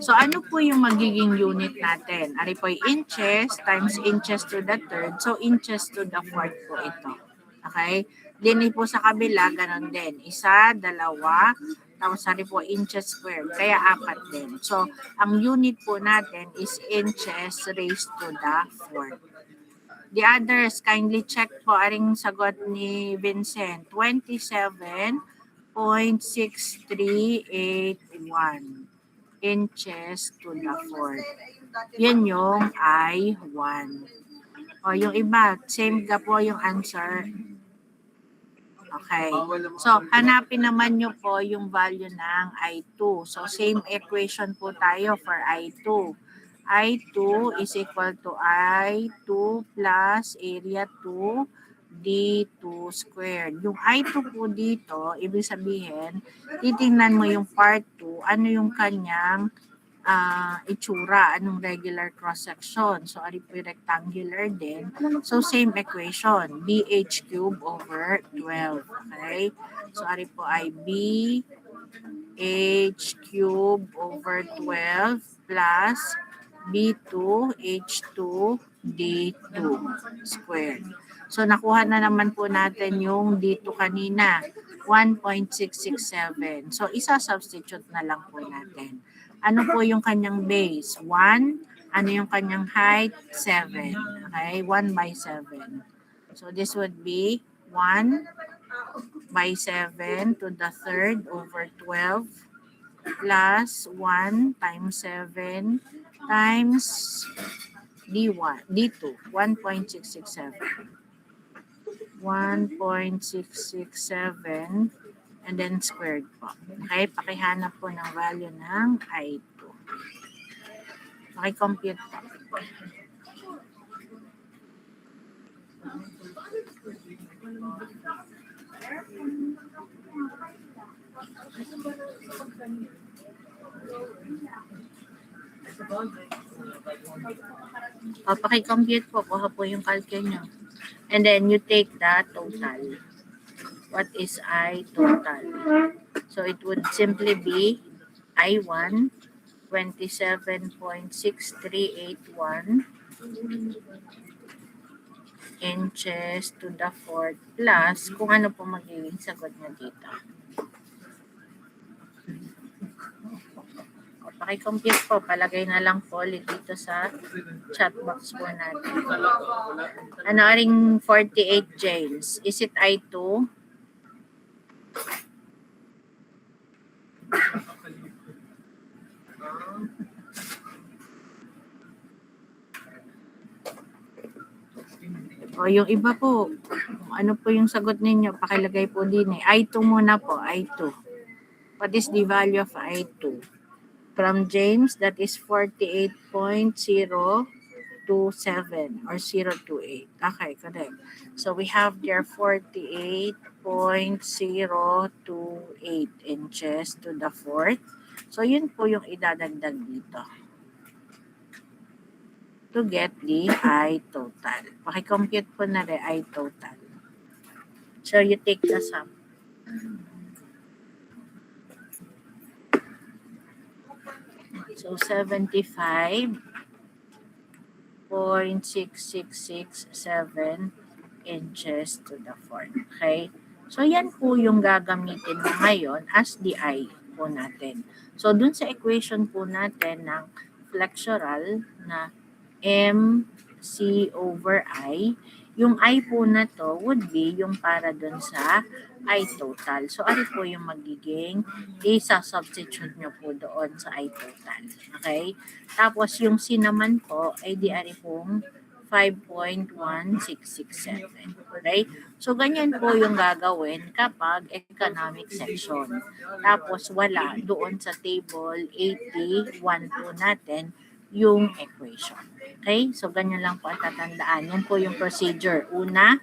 So, ano po yung magiging unit natin? Ari po inches times inches to the third. So, inches to the fourth po ito. Okay? Din po sa kabila, ganun din. Isa, dalawa, tapos ari po inches squared. Kaya 4 din. So, ang unit po natin is inches raised to the fourth. The others, kindly check po aring sagot ni Vincent. 27.6381 inches to the fourth. Yan yung I1. O, yung iba, same ka po yung answer. Okay. So, hanapin naman nyo po yung value ng I2. So, same equation po tayo for I2. I2 is equal to I2 plus area 2 D2 squared. Yung I2 po dito, ibig sabihin, titingnan mo yung part 2, ano yung kanyang itsura, anong regular cross-section. So, ari po rectangular din. So, same equation, BH cube over 12. Okay? So, ari po ay BH cube over 12 plus B2 H2 D2 squared. So, nakuha na naman po natin yung D2 kanina, 1.667. So, isa-substitute na lang po natin. Ano po yung kanyang base? 1. Ano yung kanyang height? 7. Okay, 1 by 7. So, this would be 1 by 7 to the third over 12 plus 1 times 7 times D1, D2, 1.667. 1.667 and then squared po. Okay, pakihanap po ng value ng I2. Paki-compute po. O, paki-compute po. Kuha po yung calcul nyo. And then you take the total. What is I total? So it would simply be I1 27.6381 inches to the fourth plus kung ano po magiging sagot nyo dito. O, paki-compute po. Palagay na lang po ulit dito sa chat box po natin. Ano ring 48 James? Is it I2? O yung iba po, ano po yung sagot ninyo? Pakilagay po din eh. I2 muna po, I2. What is the value of I2? From James, that is 48.027 or 028. Okay, correct. So we have there 48.028 inches to the fourth. So yun po yung idadagdag dito to get the I total. Paki-compute po na rin I total. So you take the sum. So 75.6667 inches to the fourth. Okay? So yan po yung gagamitin mo ngayon as the I po natin. So dun sa equation po natin ng flexural na MC over I, yung I po na to would be yung para dun sa I total. So ano po yung magiging isa-substitute nyo po doon sa I total. Okay? Tapos yung C naman po ay di ari pong 5.1667. Okay? So ganyan po yung gagawin kapag economic section. Tapos wala doon sa table 81 po natin yung equation. Okay? So, ganyan lang po ang tatandaan. Yan po yung procedure. Una,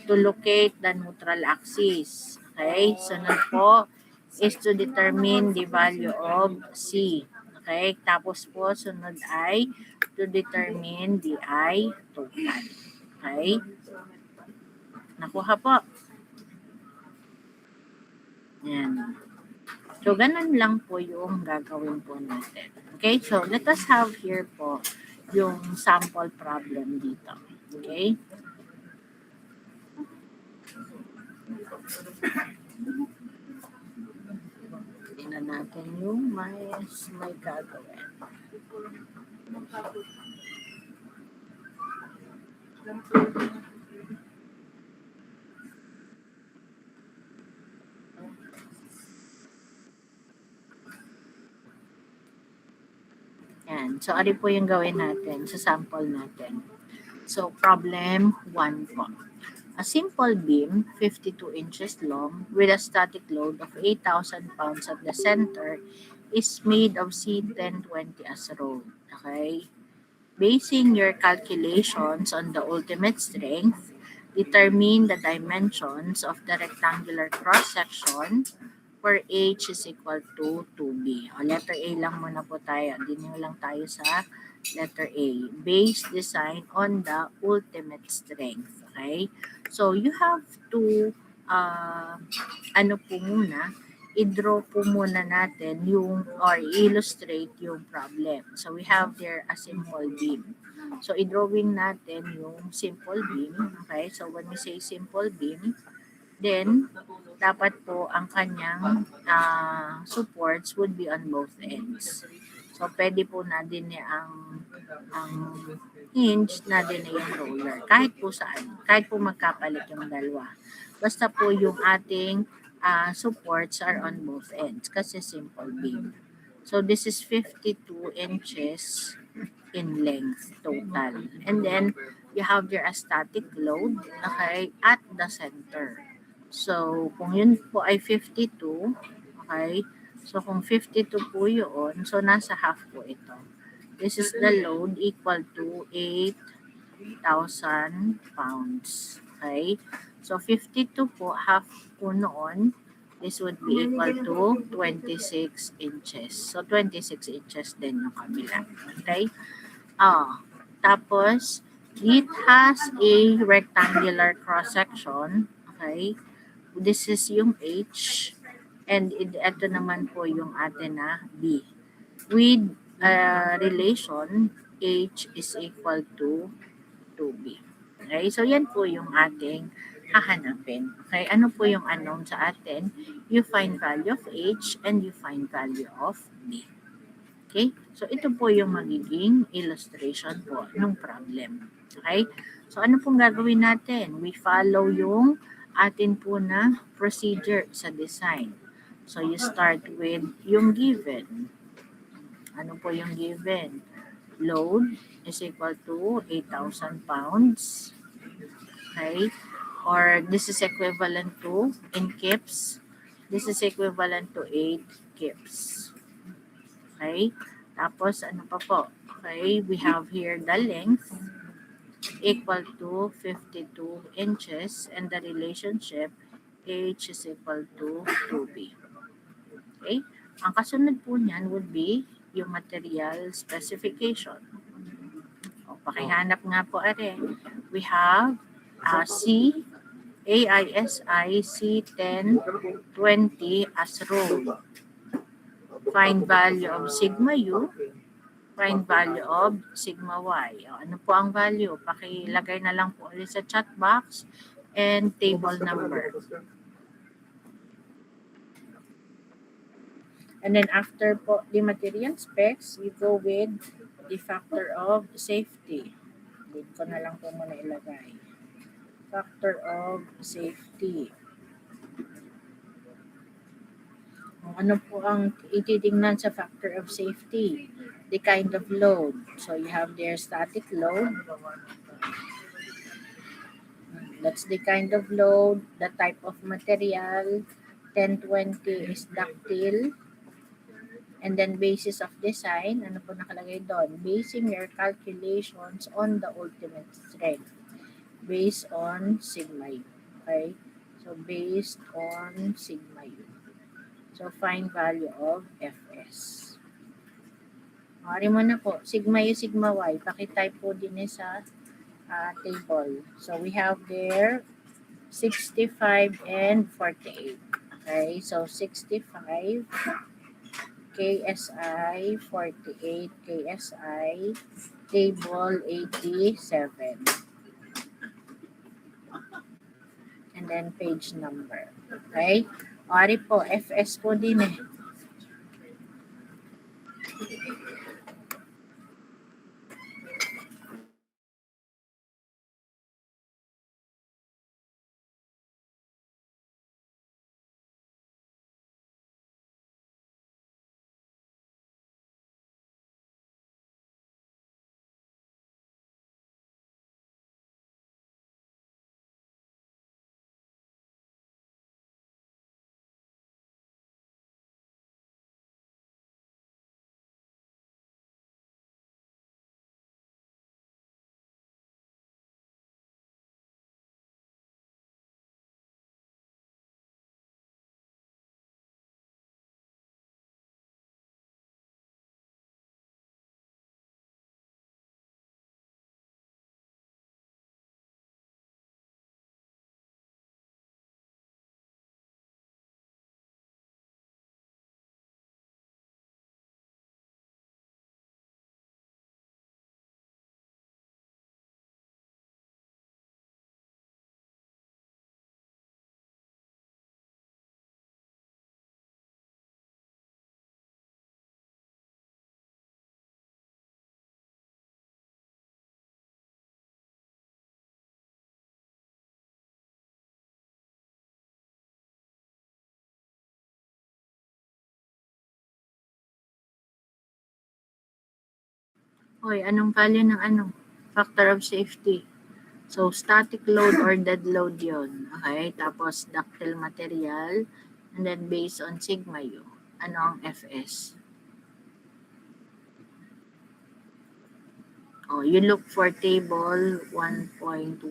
to locate the neutral axis. Okay? Sunod po is to determine the value of C. Okay? Tapos po, sunod ay to determine the I total. Okay? Nakuha po. Yan. So, ganun lang po yung gagawin po natin. Okay? So, let us have here po yung sample problem dito. Okay? Tingnan natin yung may gagawin. Yan. So, ano po yung gawin natin sa sample natin? So, problem 1 po. A simple beam, 52 inches long, with a static load of 8,000 pounds at the center, is made of C1020 as rod. Okay? Basing your calculations on the ultimate strength, determine the dimensions of the rectangular cross-section where H is equal to 2B. O, letter A lang muna po tayo. Dinin lang tayo sa letter A. Base design on the ultimate strength. Okay? So, you have to, ano po muna, i-draw po muna natin yung, or illustrate yung problem. So, we have there a simple beam. So, i-drawing natin yung simple beam. Okay? So, when we say simple beam, then, dapat po ang kanyang supports would be on both ends. So, pwede po na din ang hinge na din yung roller. Kahit po saan. Kahit po magkapalit yung dalawa. Basta po yung ating supports are on both ends kasi simple beam. So, this is 52 inches in length total. And then, you have your static load, okay, at the center. So, kung yun po ay 52, okay, so kung 52 po yun, so nasa half po ito. This is the load equal to 8,000 pounds. Okay, so 52 po, half po noon, this would be equal to 26 inches. So, 26 inches din yung kabila. Okay, tapos, it has a rectangular cross-section. Okay, this is yung H, and ito naman po yung atin na B. With relation, H is equal to 2B. Okay, so yan po yung ating hahanapin. Okay, ano po yung unknown sa atin? You find value of H and you find value of D. Okay, so ito po yung magiging illustration po ng problem. Okay, so ano pong gagawin natin? We follow yung atin po na procedure sa design. So you start with yung given. Ano po yung given? Load is equal to 8,000 pounds. Okay? Or this is equivalent to, in kips, this is equivalent to 8 kips. Okay? Tapos, ano pa po? Okay, we have here the length equal to 52 inches and the relationship H is equal to 2B. Okay? Ang kasunod po niyan would be yung material specification. O, pakihanap nga po are. We have C, AISI C1020 as rule. Find value of sigma U, find value of sigma Y. O, ano po ang value? Pakilagay na lang po ulit sa chat box and table number. And then after po the material specs, we go with the factor of safety. Dito ko na lang po muna ilagay. Factor of safety. Ano po ang ititingnan sa factor of safety? The kind of load. So you have their static load. That's the kind of load, the type of material. 1020 is ductile. And then basis of design, ano po nakalagay doon? Basing your calculations on the ultimate strength based on sigma U. Okay? So based on sigma U. So find value of Fs. Mari mo na po, sigma U, sigma Y. Pakitype po din sa table. So we have there 65 and 48. Okay, so 65 KSI, 48 KSI, table 87. And then page number. Okay? Ari po, FS po din eh. Hoy, anong value ng factor of safety? So, static load or dead load yon. Okay? Tapos, ductile material. And then, based on sigma U. Ano ang FS? Oh, you look for table 1.1.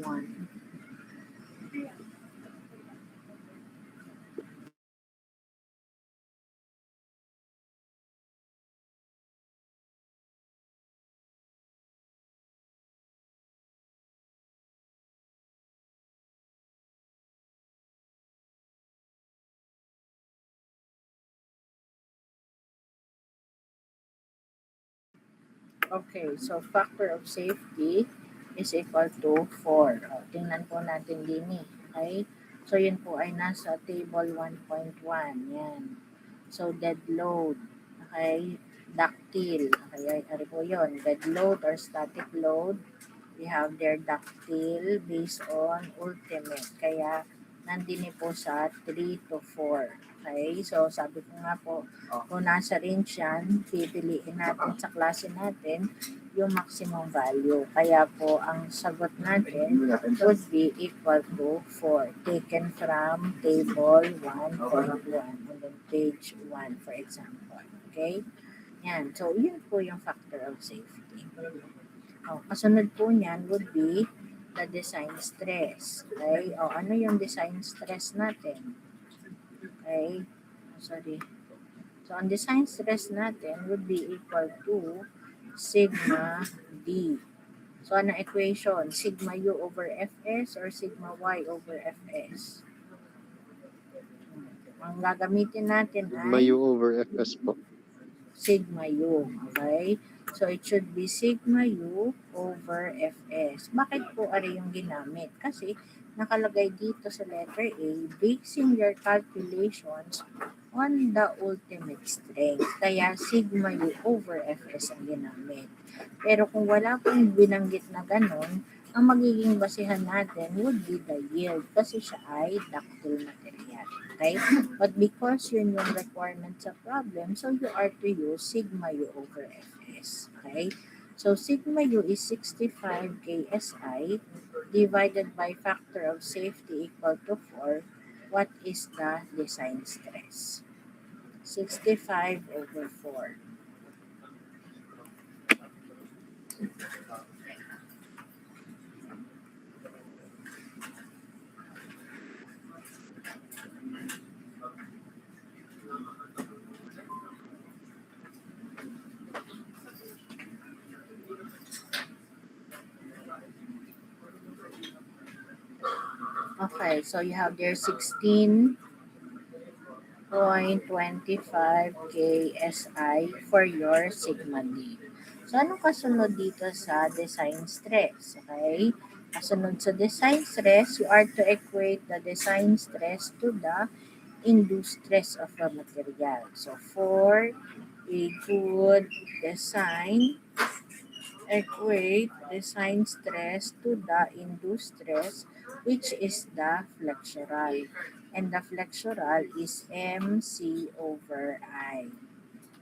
Okay, so factor of safety is equal to 4. O, tingnan po natin din eh. Okay? So, yun po ay nasa table 1.1. Yan. So, dead load. Okay? Ductile. Okay, ano po yun? Dead load or static load. We have their ductile based on ultimate. Kaya, nandini po sa 3 to 4. Okay? So, sabi ko nga po, kung nasa range yan, pipiliin natin sa klase natin yung maximum value. Kaya po, ang sagot natin would be equal to 4. Taken from table 1.1 and then page 1, for example. Okay? Yan. So, yun po yung factor of safety. Kasunod po niyan would be the design stress. Okay? Ano yung design stress natin? Okay? Sorry. So, ang design stress natin would be equal to sigma D. So, ano equation? Sigma U over Fs or sigma Y over Fs? Ang gagamitin natin Sigma ay U over Fs po. sigma U. Okay? So, it should be sigma U over Fs. Bakit po ari yung ginamit? Kasi, nakalagay dito sa letter A, basing your calculations on the ultimate strength. Kaya, sigma U over Fs ang ginamit. Pero kung wala pong binanggit na ganun, ang magiging basihan natin would be the yield kasi siya ay ductile material. Okay? But because yun yung requirement sa problem, so you are to use sigma U over Fs. Okay? So sigma U is 65 KSI divided by factor of safety equal to 4. What is the design stress? 65 over 4. Okay, so you have there 16.25 KSI for your sigma D. So, anong kasunod dito sa design stress? Okay? Kasunod sa design stress, you are to equate the design stress to the induced stress of the material. So, for a good design, equate design stress to the induced stress, which is the flexural. And the flexural is MC over I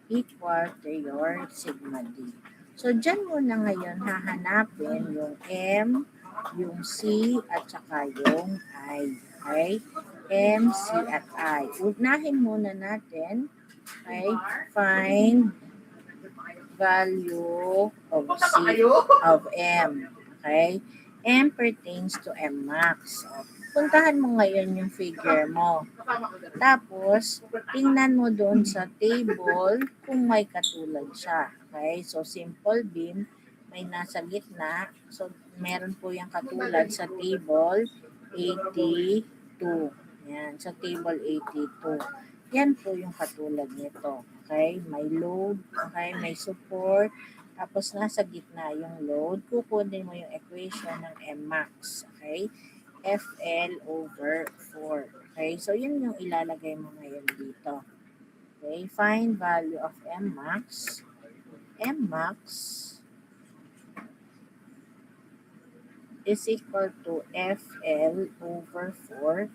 equal to your sigma D. So, dyan mo na ngayon hahanapin yung M, yung C, at saka yung I. Okay? M, C, at I. Unahin muna natin, okay, find value of C of M. Okay? M pertains to M max. So, puntahan mo ngayon yung figure mo. Tapos, tingnan mo doon sa table kung may katulad siya. Okay? So, simple beam, may nasa gitna. So, meron po yung katulad sa table 82. Yan, sa table 82. Yan po yung katulad nito. Okay? May load, okay? May support, tapos nasa gitna yung load. Kukunin mo yung equation ng Mmax. Okay? FL over 4. Okay? So, yun yung ilalagay mo ngayon dito. Okay? Find value of Mmax. Mmax is equal to FL over 4.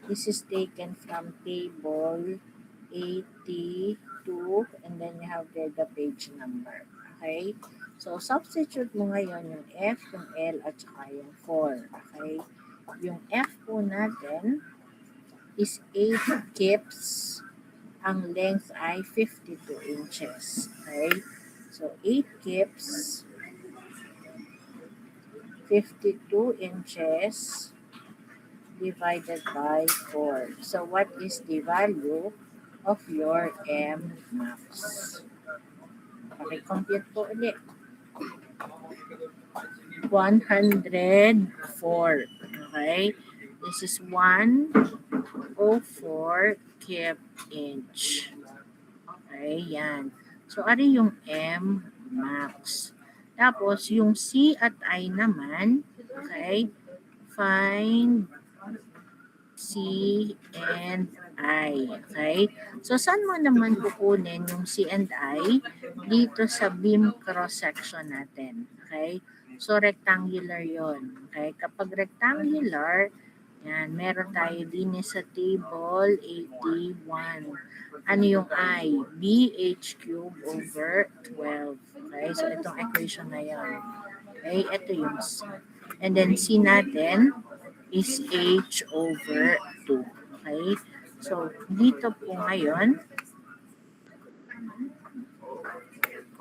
This is taken from table 82 and then you have there the page number. Okay? So, substitute mo ngayon yung F, yung L, at saka yung 4. Okay? Yung F po natin is 8 kips. Ang length ay 52 inches. Okay? So, 8 kips, 52 inches, divided by 4. So, what is the value of your M max? Compute po ulit. 104. Okay? This is 104 kip inch. Okay, yan. So, ano yung M max? Tapos, yung C at I naman, okay, find C and I. Okay? So, saan mo naman kukunin yung C and I? Dito sa beam cross-section natin. Okay? So, rectangular yon. Okay? Kapag rectangular, yan, meron tayo din sa table 81. Ano yung I? BH cube over 12. Okay? So, itong equation na yan. Okay? Ito yung C. And then, C natin is H over 2. Okay? So, dito po ngayon,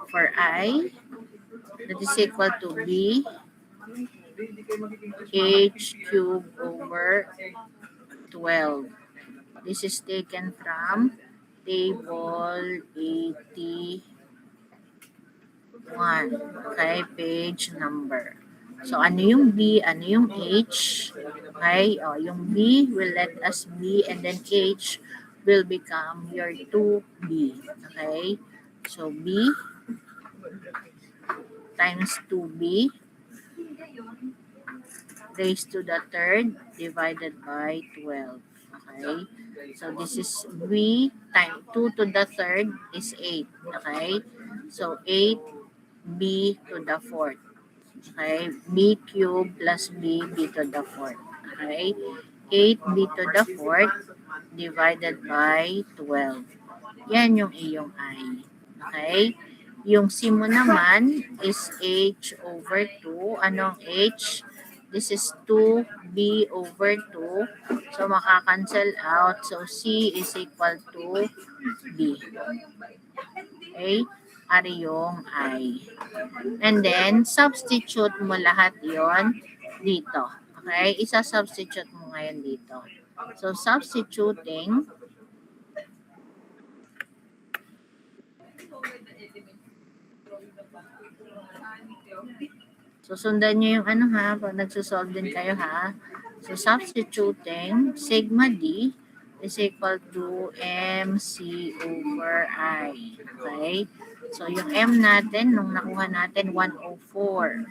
for I, that is equal to B, H cube over 12. This is taken from table 81. Okay, page number. So, ano yung B, ano yung H? Okay, yung B will let us B and then H will become your 2B. Okay, so B times 2B raised to the third divided by 12. Okay, so this is B times 2 to the third is 8. Okay, so 8B to the fourth. Okay, B cubed plus B to the fourth. Okay, 8B to the fourth divided by 12. Yan yung iyong I. Okay? Yung C mo naman is H over 2. Anong H? This is 2B over 2. So, makakancel out. So, C is equal to B. Okay? Ari yung I. And then, substitute mo lahat yon dito. Okay? Isa-substitute mo ngayon dito. So, substituting, so, sundan nyo yung ano ha, pag nagsusolve din kayo ha. So, substituting, sigma D is equal to MC over I. Okay? So, yung M natin, nung nakuha natin, 104.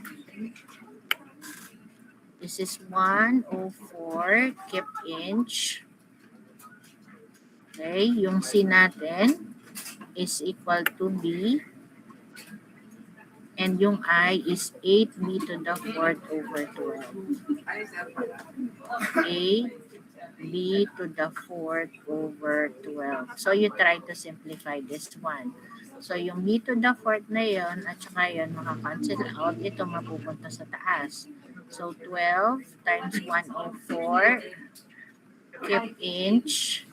This is 104 keep inch. Okay? Yung C natin is equal to B. And yung I is 8B to the fourth over 12. 8B to the fourth over 12. So, you try to simplify this one. So, yung B to the fourth na yon at saka yun, makakancel out. Ito mapupunta sa taas. So, 12 times 104 keep inch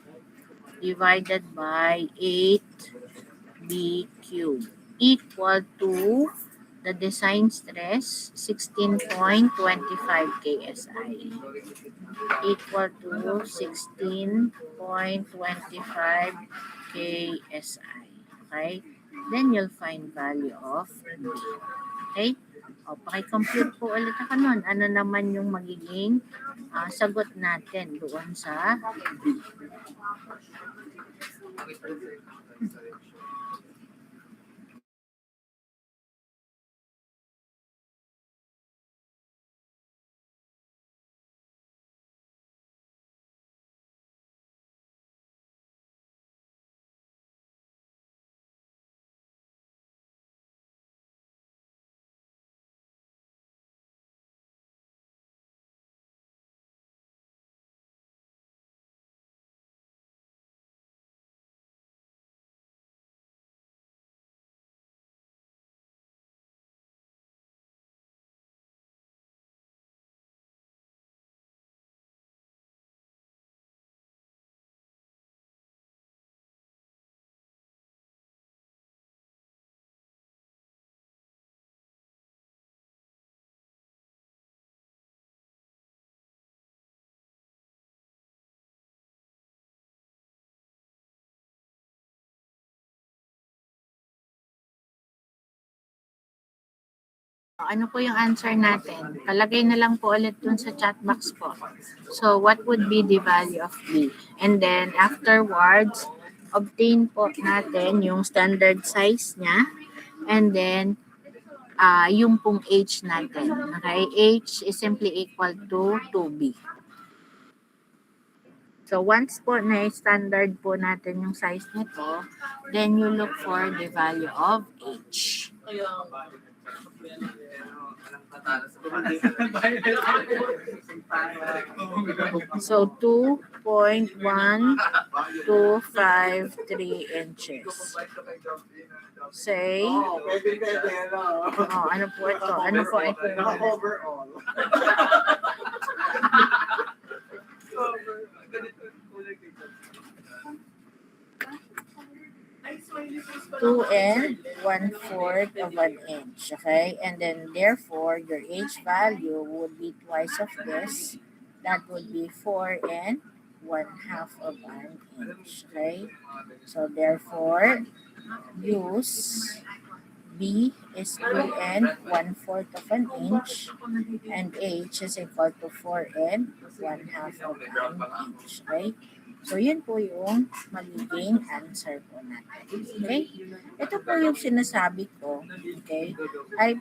divided by 8B cubed equal to the design stress 16.25 KSI equal to 16.25 KSI. Okay? Then you'll find value of B. Okay? O, paki-compute po ulit ako nun. Ano naman yung magiging sagot natin doon sa B. Ano po yung answer natin? Palagay na lang po ulit dun sa chat box po. So, what would be the value of B? And then, afterwards, obtain po natin yung standard size niya. And then, yung pong H natin. Okay? H is simply equal to 2B. So, once po na standard po natin yung size nito, then you look for the value of H. So, 2.1253 inches. Say, ano po ito? Ano po ito? Overall. 2 and 1/4 of an inch, okay? And then therefore, your H value would be twice of this. That would be 4 and 1/2 of an inch, okay? So therefore, use B is 2 and 1/4 of an inch, and H is equal to 4 and 1/2 of an inch, okay? So, yun po yung magiging answer po natin. Okay? Ito po yung sinasabi ko. Okay?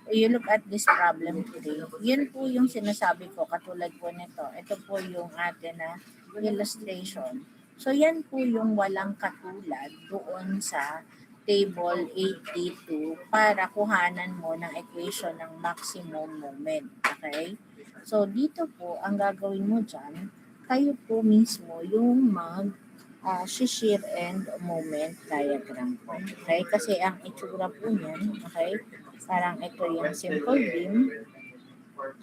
You look at this problem today. Yun po yung sinasabi ko, katulad po nito. Ito po yung atin na illustration. So, yan po yung walang katulad doon sa table 82 para kuhanan mo ng equation ng maximum moment. Okay? So, dito po, ang gagawin mo dyan, kayo po mismo yung shear end moment diagram po. Okay? Kasi ang itsura po niyan, okay? Parang ito yung simple beam.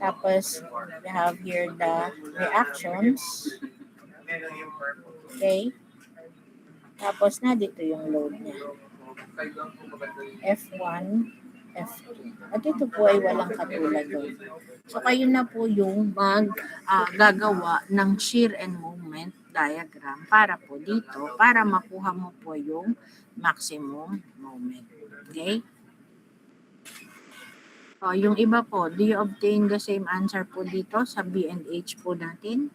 Tapos, we have here the reactions. Okay? Tapos na dito yung load niya. F1, F2. At ito po ay walang katulad doon. So, kayo na po yung gagawa ng shear and moment diagram para po dito, para makuha mo po yung maximum moment. Okay? So, yung iba po, do you obtain the same answer po dito sa B and H po natin?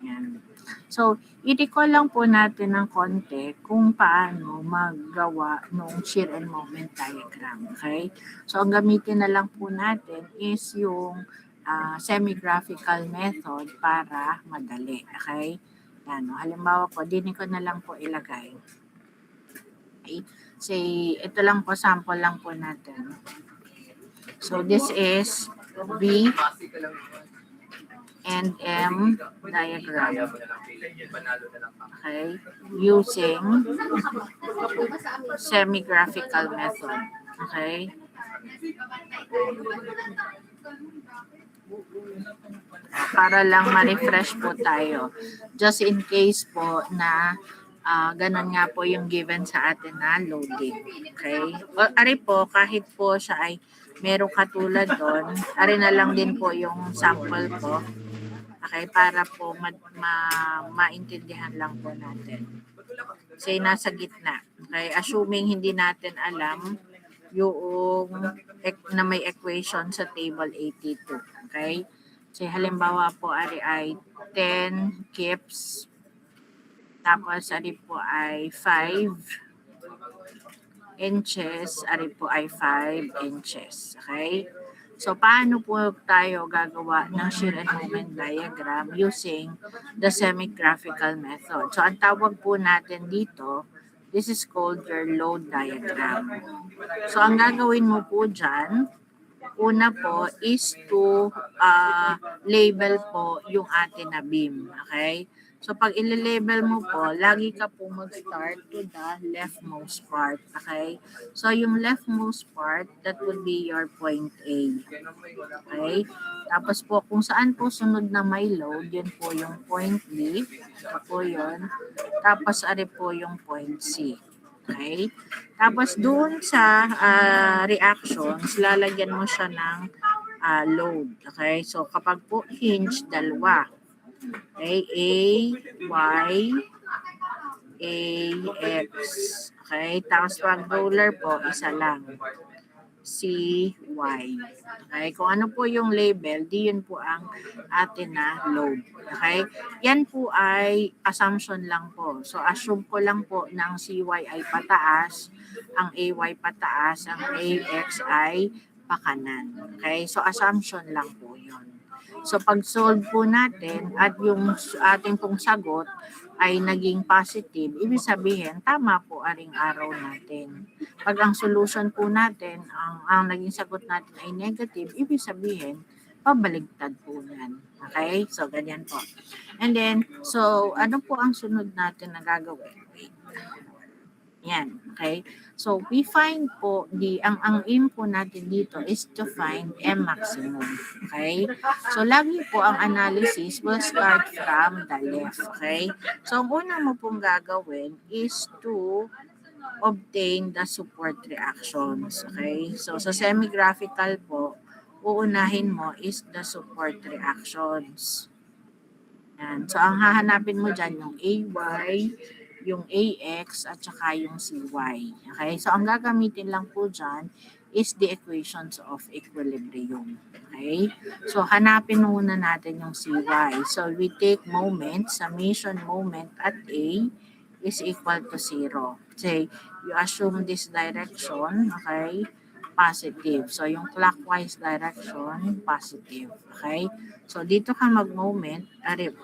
Yan. So, i-recall lang po natin ng konti kung paano maggawa ng shear and moment diagram. Okay? So, ang gamitin na lang po natin is yung semi-graphical method para madali. Okay? Yan. Halimbawa po, din ko na lang po ilagay. Okay? Say, ito lang po, sample lang po natin. So, this is B and M diagram. Okay, using semi-graphical method. Okay. Para lang ma-refresh po tayo. Just in case po na ganun nga po yung given sa atin na loading. Okay. Ari po, kahit po siya ay merong katulad doon, ari na lang din po yung sample po. Okay, para po maintindihan lang po natin. Say, nasa gitna. Okay, assuming hindi natin alam yung na may equation sa table 82. Okay, say, halimbawa po, ari ay 10 kips. Tapos, ari po ay 5 inches. Ari po ay 5 inches. Okay? So, paano po tayo gagawa ng shear and moment diagram using the semi-graphical method? So, ang tawag po natin dito, this is called your load diagram. So, ang gagawin mo po dyan, una po is to label po yung atin na beam. Okay? So, pag i-label mo po, lagi ka po mag-start to the leftmost part. Okay? So, yung leftmost part, that would be your point A. Okay? Tapos po, kung saan po sunod na may load, yun po yung point B. Ito po yun. Tapos, ari po yung point C. Okay? Tapos, doon sa reactions, lalagyan mo siya ng load. Okay? So, kapag po hinge, dalawa. Okay, A, Y, A, X. Okay, tapos pag roller po, isa lang. CY. Okay? Kung ano po yung label, di yun po ang atin na load. Okay? Yan po ay assumption lang po. So, assume ko lang po ng CY ay pataas, ang AY pataas, ang AX ay pakanan. Okay? So, assumption lang po yun. So, pag solve po natin at yung ating pong sagot ay naging positive, ibig sabihin, tama po aring araw natin. Pag ang solution po natin, ang naging sagot natin ay negative, ibig sabihin, pabaligtad po yan. Okay? So, ganyan po. And then, so, ano po ang sunod natin na gagawin? Wait. Yan, okay? So, we find po, ang aim po natin dito is to find M maximum, okay? So, lagi po ang analysis will start from the left, okay? So, ang una mo pong gagawin is to obtain the support reactions, okay? So, sa semi-graphical po, uunahin mo is the support reactions. Yan. So, ang hahanapin mo dyan yung AY, yung AX, at saka yung CY. Okay? So, ang gagamitin lang po dyan is the equations of equilibrium. Okay? So, hanapin muna natin yung CY. So, we take moment, summation moment at A is equal to 0. Say, you assume this direction, okay? Positive. So, yung clockwise direction, positive. Okay? So, dito ka mag-moment,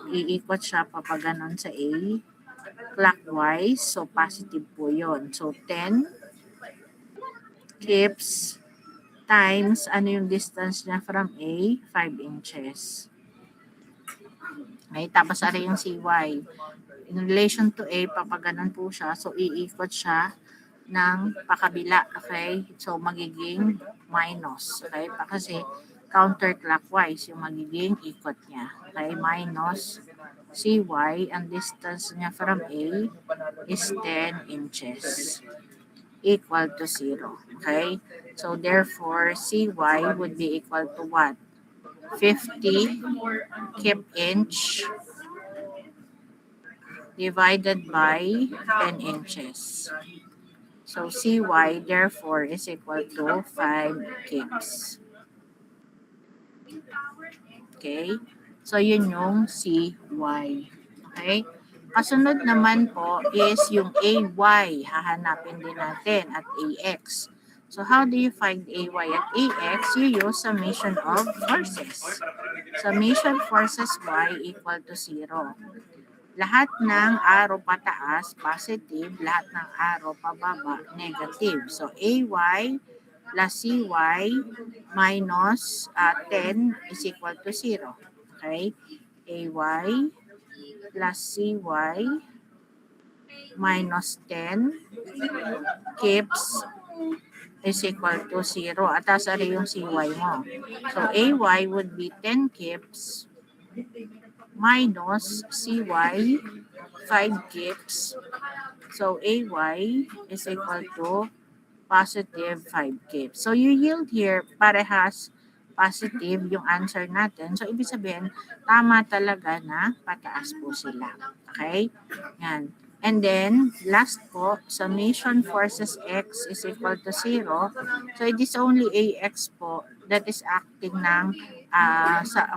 iikot siya papaganon sa A, clockwise, so positive po yon. So, 10 kips times, ano yung distance niya from A? 5 inches. Okay, tapos ari yung CY. In relation to A, papaganon po siya, so iikot siya ng pakabila, okay? So, magiging minus, okay? Kasi counterclockwise yung magiging ikot niya. Okay, minus CY, ang distance niya from A is 10 inches equal to 0. Okay? So, therefore, CY would be equal to what? 50 kip inch divided by 10 inches. So, CY, therefore, is equal to 5 kips. Okay? So, yun yung CY. Okay? Kasunod naman po is yung AY. Hahanapin din natin at AX. So, how do you find AY at AX? You use summation of forces. Summation forces Y equal to 0. Lahat ng arrow pataas, positive. Lahat ng arrow pababa, negative. So, AY plus CY minus 10 is equal to 0. Okay? AY plus CY minus 10 kips is equal to 0. At asari yung CY mo. So, AY would be 10 kips minus CY 5 kips. So, AY is equal to positive 5 kips. So, you yield here, parehas positive yung answer natin. So, ibig sabihin, tama talaga na pataas po sila. Okay? Yan. And then, last po, summation forces X is equal to 0. So, it is only AX po that is acting ng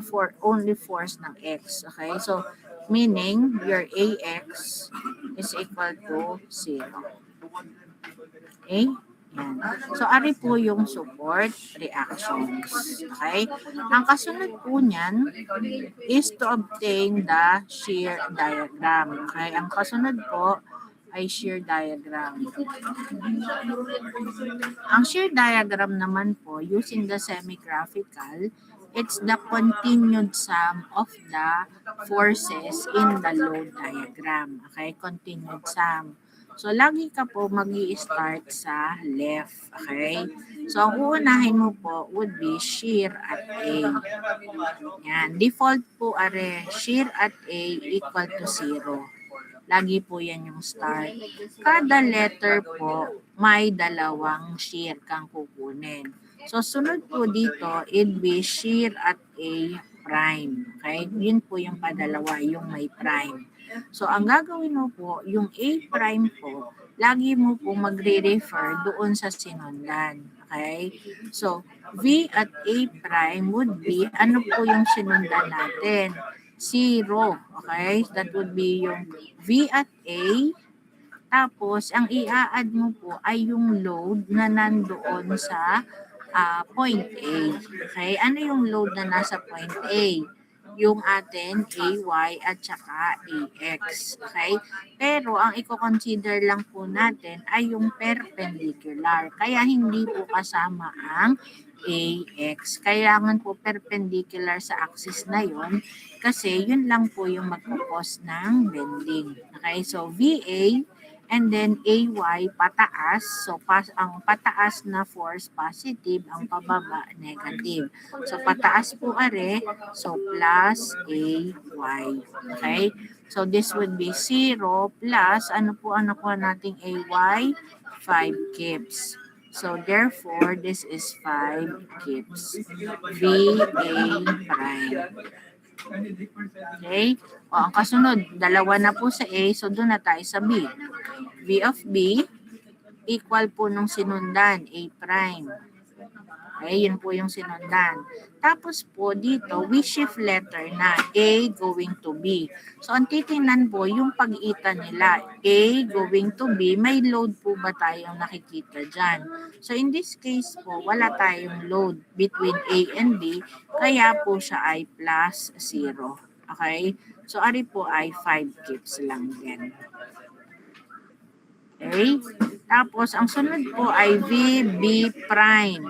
for only force ng X. Okay? So, meaning, your AX is equal to 0. Okay? Yan. So, ari po yung support reactions. Okay? Ang kasunod po niyan is to obtain the shear diagram. Okay? Ang kasunod po ay shear diagram. Ang shear diagram naman po, using the semi-graphical, it's the continued sum of the forces in the load diagram. Okay? Continued sum. So, lagi ka po mag-i-start sa left. Okay? So, ang uunahin mo po would be shear at A. Yan. Default po are shear at A equal to 0. Lagi po yan yung start. Kada letter po, may dalawang shear kang kukunin. So, sunod po dito, it'd be shear at A prime. Okay? Yun po yung padalawa, yung may prime. So, ang gagawin mo po, yung A prime po, lagi mo po magre-refer doon sa sinundan. Okay? So, V at A prime would be, ano po yung sinundan natin? 0. Okay? That would be yung V at A. Tapos, ang i-add mo po ay yung load na nandoon sa point A. Okay? Ano yung load na nasa point A? Yung atin AY at saka AX. Okay? Pero ang i-consider lang po natin ay yung perpendicular. Kaya hindi po kasama ang AX. Kailangan po perpendicular sa axis na yon kasi yun lang po yung magkakos ng bending. Okay? So, VA and then AY pataas. So ang pataas na force positive, ang pababa negative. So pataas po are, so plus AY. Okay? So this would be 0 plus, ano po ang nakuha nating AY? 5 kips. So therefore, this is 5 kips. VA prime. Okay? O, ang kasunod, dalawa na po sa A, so doon na tayo sa B. V of B equal po nung sinundan, A prime. Okay, yun po yung sinundan. Tapos po dito, we shift letter na A going to B. So ang titingnan po, yung pag-itan nila, A going to B, may load po ba tayong nakikita dyan? So in this case po, wala tayong load between A and B, kaya po siya ay plus 0. Okay? So ari po ay 5 kips lang din. Okay? Tapos, ang sunod po ay VB prime.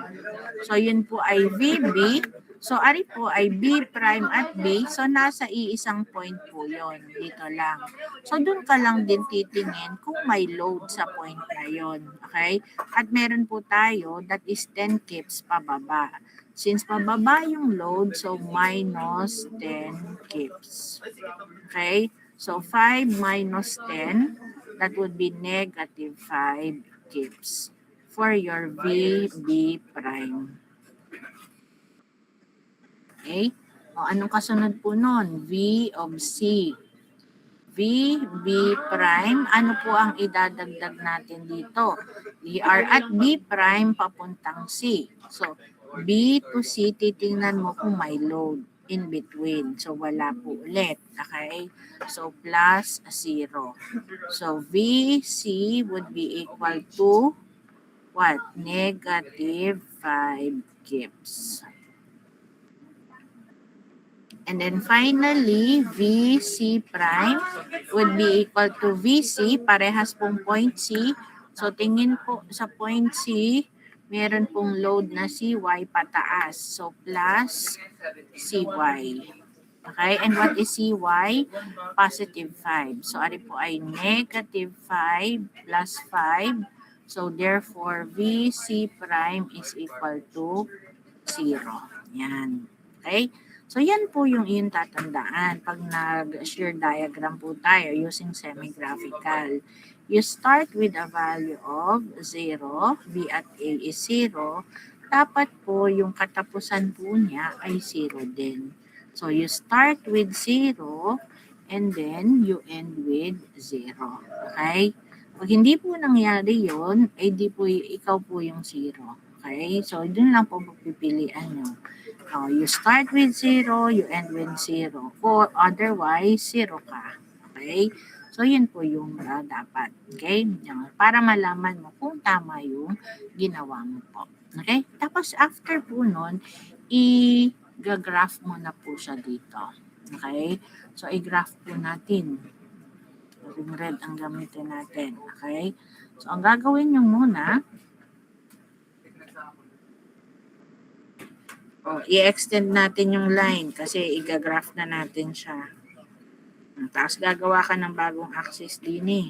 So, yun po ay VB. So, ari po ay B prime at B. So, nasa iisang point po yon dito lang. So, dun ka lang din titingin kung may load sa point na yon. Okay? At meron po tayo that is 10 kips pababa. Since pababa yung load, so minus 10 kips. Okay? So, 5 minus 10, that would be negative 5 kips for your VB prime. Okay? O, anong kasunod po nun? V of C. VB prime, ano po ang idadagdag natin dito? We are at B prime papuntang C. So, B to C, titingnan mo kung may load in between. So, wala po ulit. Okay? So, plus 0. So, VC would be equal to what? Negative 5 kips. And then finally, VC prime would be equal to VC, parehas pong point C. So tingin po sa point C, meron pong load na CY pataas. So plus CY. Okay, and what is CY? Positive 5. So ari po ay negative 5 plus 5. So therefore, VC prime is equal to 0. Yan. Okay? So, yan po yung iyong tatandaan pag nag-shear diagram po tayo using semi-graphical. You start with a value of 0, V at A is 0. Dapat po yung katapusan po niya ay 0 din. So, you start with 0 and then you end with 0. Okay? Pag hindi po nangyari yun, ay di po ikaw po yung 0. Okay? So, dun lang po pagpipilian nyo. You start with 0, you end with 0. Or otherwise, 0 ka. Okay? So, yun po yung dapat. Okay? Para malaman mo kung tama yung ginawa mo po. Okay? Tapos, after po nun, i-graph mo na po siya dito. Okay? So, i-graph po natin. Yung red ang gamitin natin. Okay? So, ang gagawin nyo muna, i-extend natin yung line kasi i-graph na natin siya. Tapos gagawa ka ng bagong axis din eh.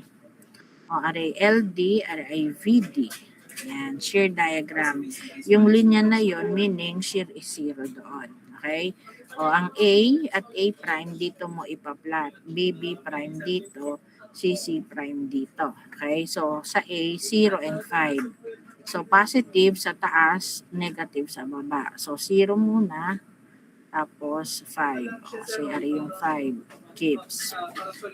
Aray LD, aray VD. Yan, shear diagram. Yung linya na yon meaning shear is 0 doon. Okay? Ang A at A prime dito mo ipa-plot. BB prime dito, CC prime dito. Okay? So, sa A, 0 and 5. So, positive sa taas, negative sa baba. So, 0 muna, tapos 5. Kasi ari yung 5 kips.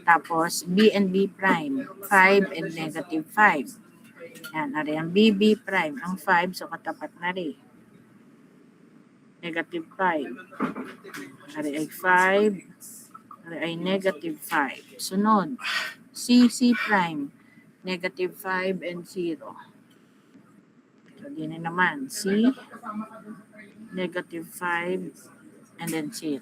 Tapos, B and B prime, 5 and negative 5. Yan, ari ang BB prime. Ang 5, so katapat na rin. Negative 5. Ari ay 5. Ari ay negative 5. Sunod, CC prime. Negative 5 and 0. So, din naman, C, negative 5, and then 0.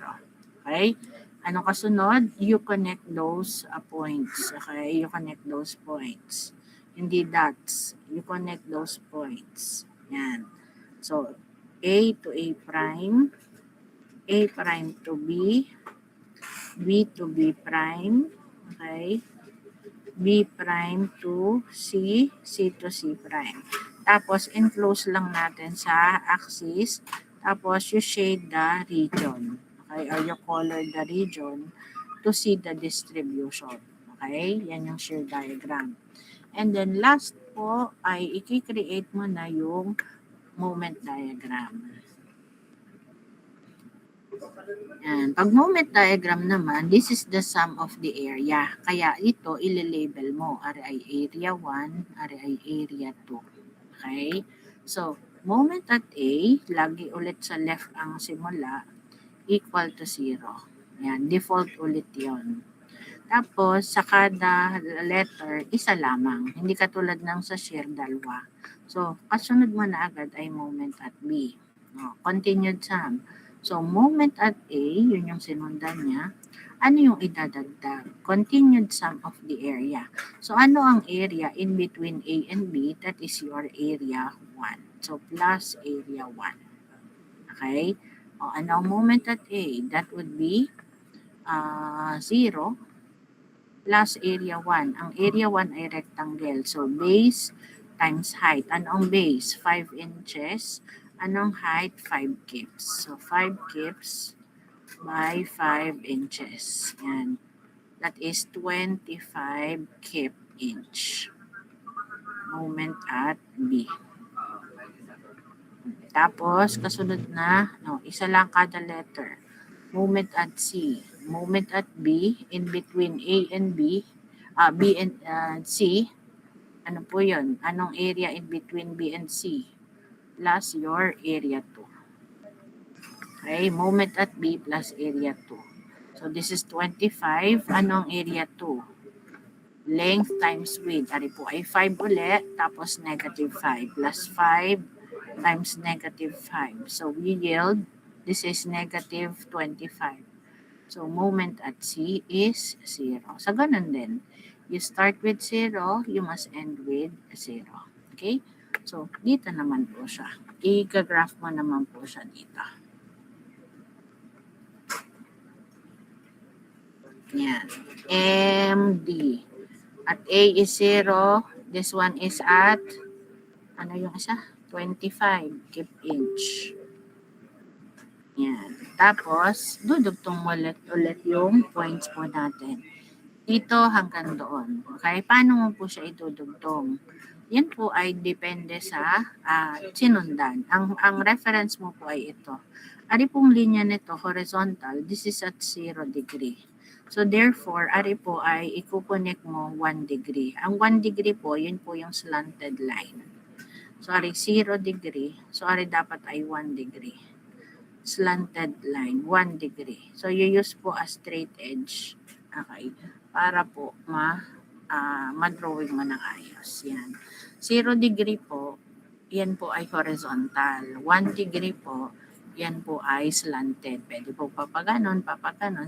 Okay? Ano kasunod? You connect those points. Okay? You connect those points. Hindi dots. You connect those points. Yan. So, A to A prime, A prime to B, B to B prime, okay? B prime to C, C to C prime. Tapos, enclose lang natin sa axis. Tapos, you shade the region. Okay? Or you color the region to see the distribution. Okay? Yan yung shear diagram. And then, last po ay i-create mo na yung moment diagram. Yan. Pag moment diagram naman, this is the sum of the area. Kaya ito, ililabel mo. Ari ay area 1, ari ay area 2. Okay? So, moment at A, lagi ulit sa left ang simula, equal to 0. Yan, default ulit yon. Tapos, sa kada letter, isa lamang. Hindi katulad ng sa share, dalawa. So, kasunod mo na agad ay moment at B. No, continued sum. So, moment at A, yun yung sinundan niya. Ano yung idadagdag? Continued sum of the area. So, ano ang area in between A and B? That is your area 1. So, plus area 1. Okay? O, ano ang moment at A? That would be 0 plus area 1. Ang area 1 ay rectangle. So, base times height. Anong base? 5 inches. Anong height? 5 kips. So, 5 kips by 5 inches. Yan. That is 25 kip inch. Moment at B. Tapos, kasunod na, isa lang kada letter. Moment at C. Moment at B, in between A and B, B and C, ano po yun? Anong area in between B and C? Plus your area 2. Okay, moment at B plus area 2. So, this is 25. Anong area 2? Length times width. Ari po ay 5 ulit, tapos negative 5. Plus 5 times negative 5. So, we yield, this is negative 25. So, moment at C is 0. So, ganun din. You start with 0, you must end with 0. Okay? So, dito naman po siya. I-graph mo naman po siya dito. Yan. MD. At A is 0. This one is at, ano yung isa? 25 kip inch. Yan. Tapos, dudugtong ulit yung points po natin. Dito hanggang doon. Okay? Paano mo po siya idudugtong? Yan po ay depende sa sinundan. Ang reference mo po ay ito. Ari pong linya nito, horizontal, this is at 0 degree. So therefore, ari po ay ikukonek mo 1 degree. Ang 1 degree po, yun po yung slanted line. So ari 0 degree. So ari dapat ay 1 degree. Slanted line, 1 degree. So, you use po a straight edge. Okay. Para po ma-drawing mo ng ayos. Yan. 0 degree po, yan po ay horizontal. 1 degree po, yan po ay slanted. Pwede po papaganon,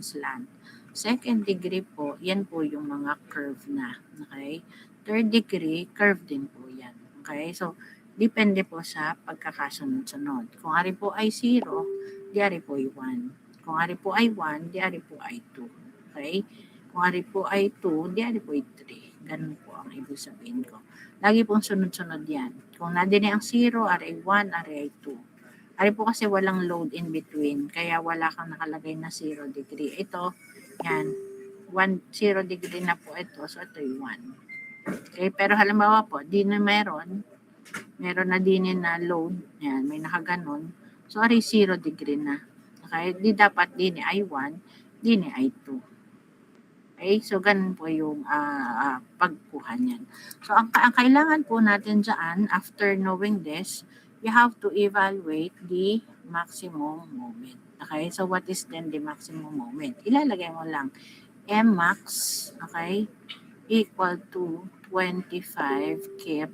slant. Second degree po, yan po yung mga curve na. Okay. Third degree, curve din po yan. Okay. So, depende po sa pagkakasunod-sunod. Kung ari po ay 0, di ari po ay 1. Kung ari po ay 1, di ari po ay 2. Okay? Kung ari po ay 2, di ari po ay 3. Ganun po ang ibig sabihin ko. Lagi pong sunod-sunod yan. Kung nadine ang 0, ari ay 1, ari ay 2. Ari po kasi walang load in between, kaya wala kang nakalagay na 0 degree. Ito, yan, 0 degree na po ito, so ito ay 1. Okay? Pero halimbawa po, di na meron na din na load, yan, may nakaganon. So, ari 0 degree na. Okay? Di dapat din ay 1, din ay 2. Okay? So, ganun po yung pagkuha niyan. So, ang kailangan po natin dyan, after knowing this, you have to evaluate the maximum moment. Okay? So, what is then the maximum moment? Ilalagay mo lang M max, okay, equal to 25 kip.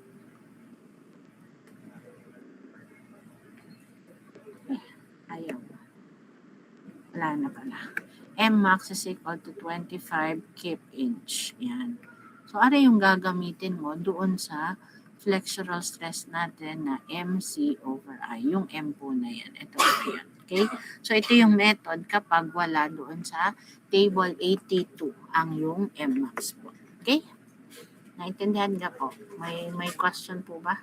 Ayaw. Wala na pala. M max is equal to 25 kip inch. Yan. So, ano yung gagamitin mo doon sa flexural stress natin na MC over I. Yung M po na yan. Ito po yan. Okay? So, ito yung method kapag wala doon sa table 82 ang yung M max po. Okay? Naintindihan niya po? May question po ba?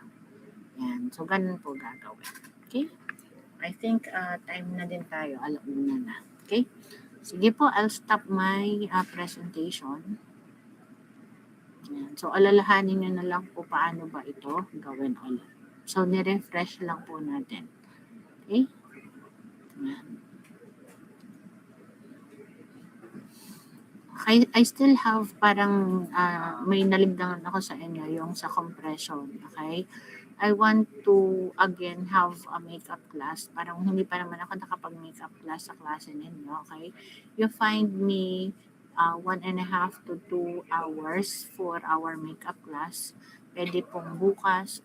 Yan. So, ganun po gagawin. Okay? I think time na din tayo. Alauna na. Okay? Sige po, I'll stop my presentation. Yan. So, alalahanin nyo na lang po paano ba ito gawin ulit. So, nirefresh lang po natin. Okay? Yan. I still have parang may naligdangan ako sa inyo yung sa compression. Okay? I want to again have a makeup class. Parang hindi pa naman ako nakapag-makeup class sa klase ninyo. Okay? You find me 1.5 to 2 hours for our makeup class. Pwede pong bukas,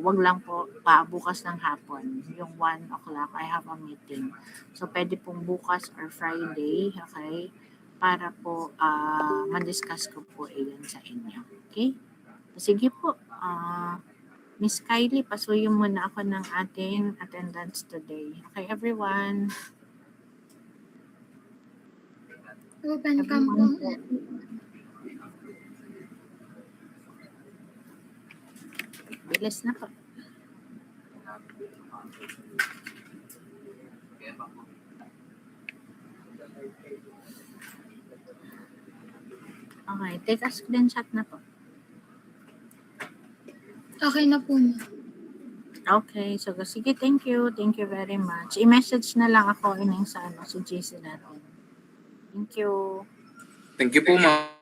wag lang po bukas ng hapon. Yung 1 o'clock, I have a meeting. So, pwede pong bukas or Friday, okay? Para po ma-discuss ko po iyan sa inyo. Okay? Sige po, Miss Kylie, pasuyin muna ako ng ating attendance today. Okay, everyone? Open cam po. Bilis na po. Okay, take a screenshot na po. Okay na po. Okay, so sige, thank you. Thank you very much. I-message na lang ako sa GC natin. Thank you. Thank you po, ma'am.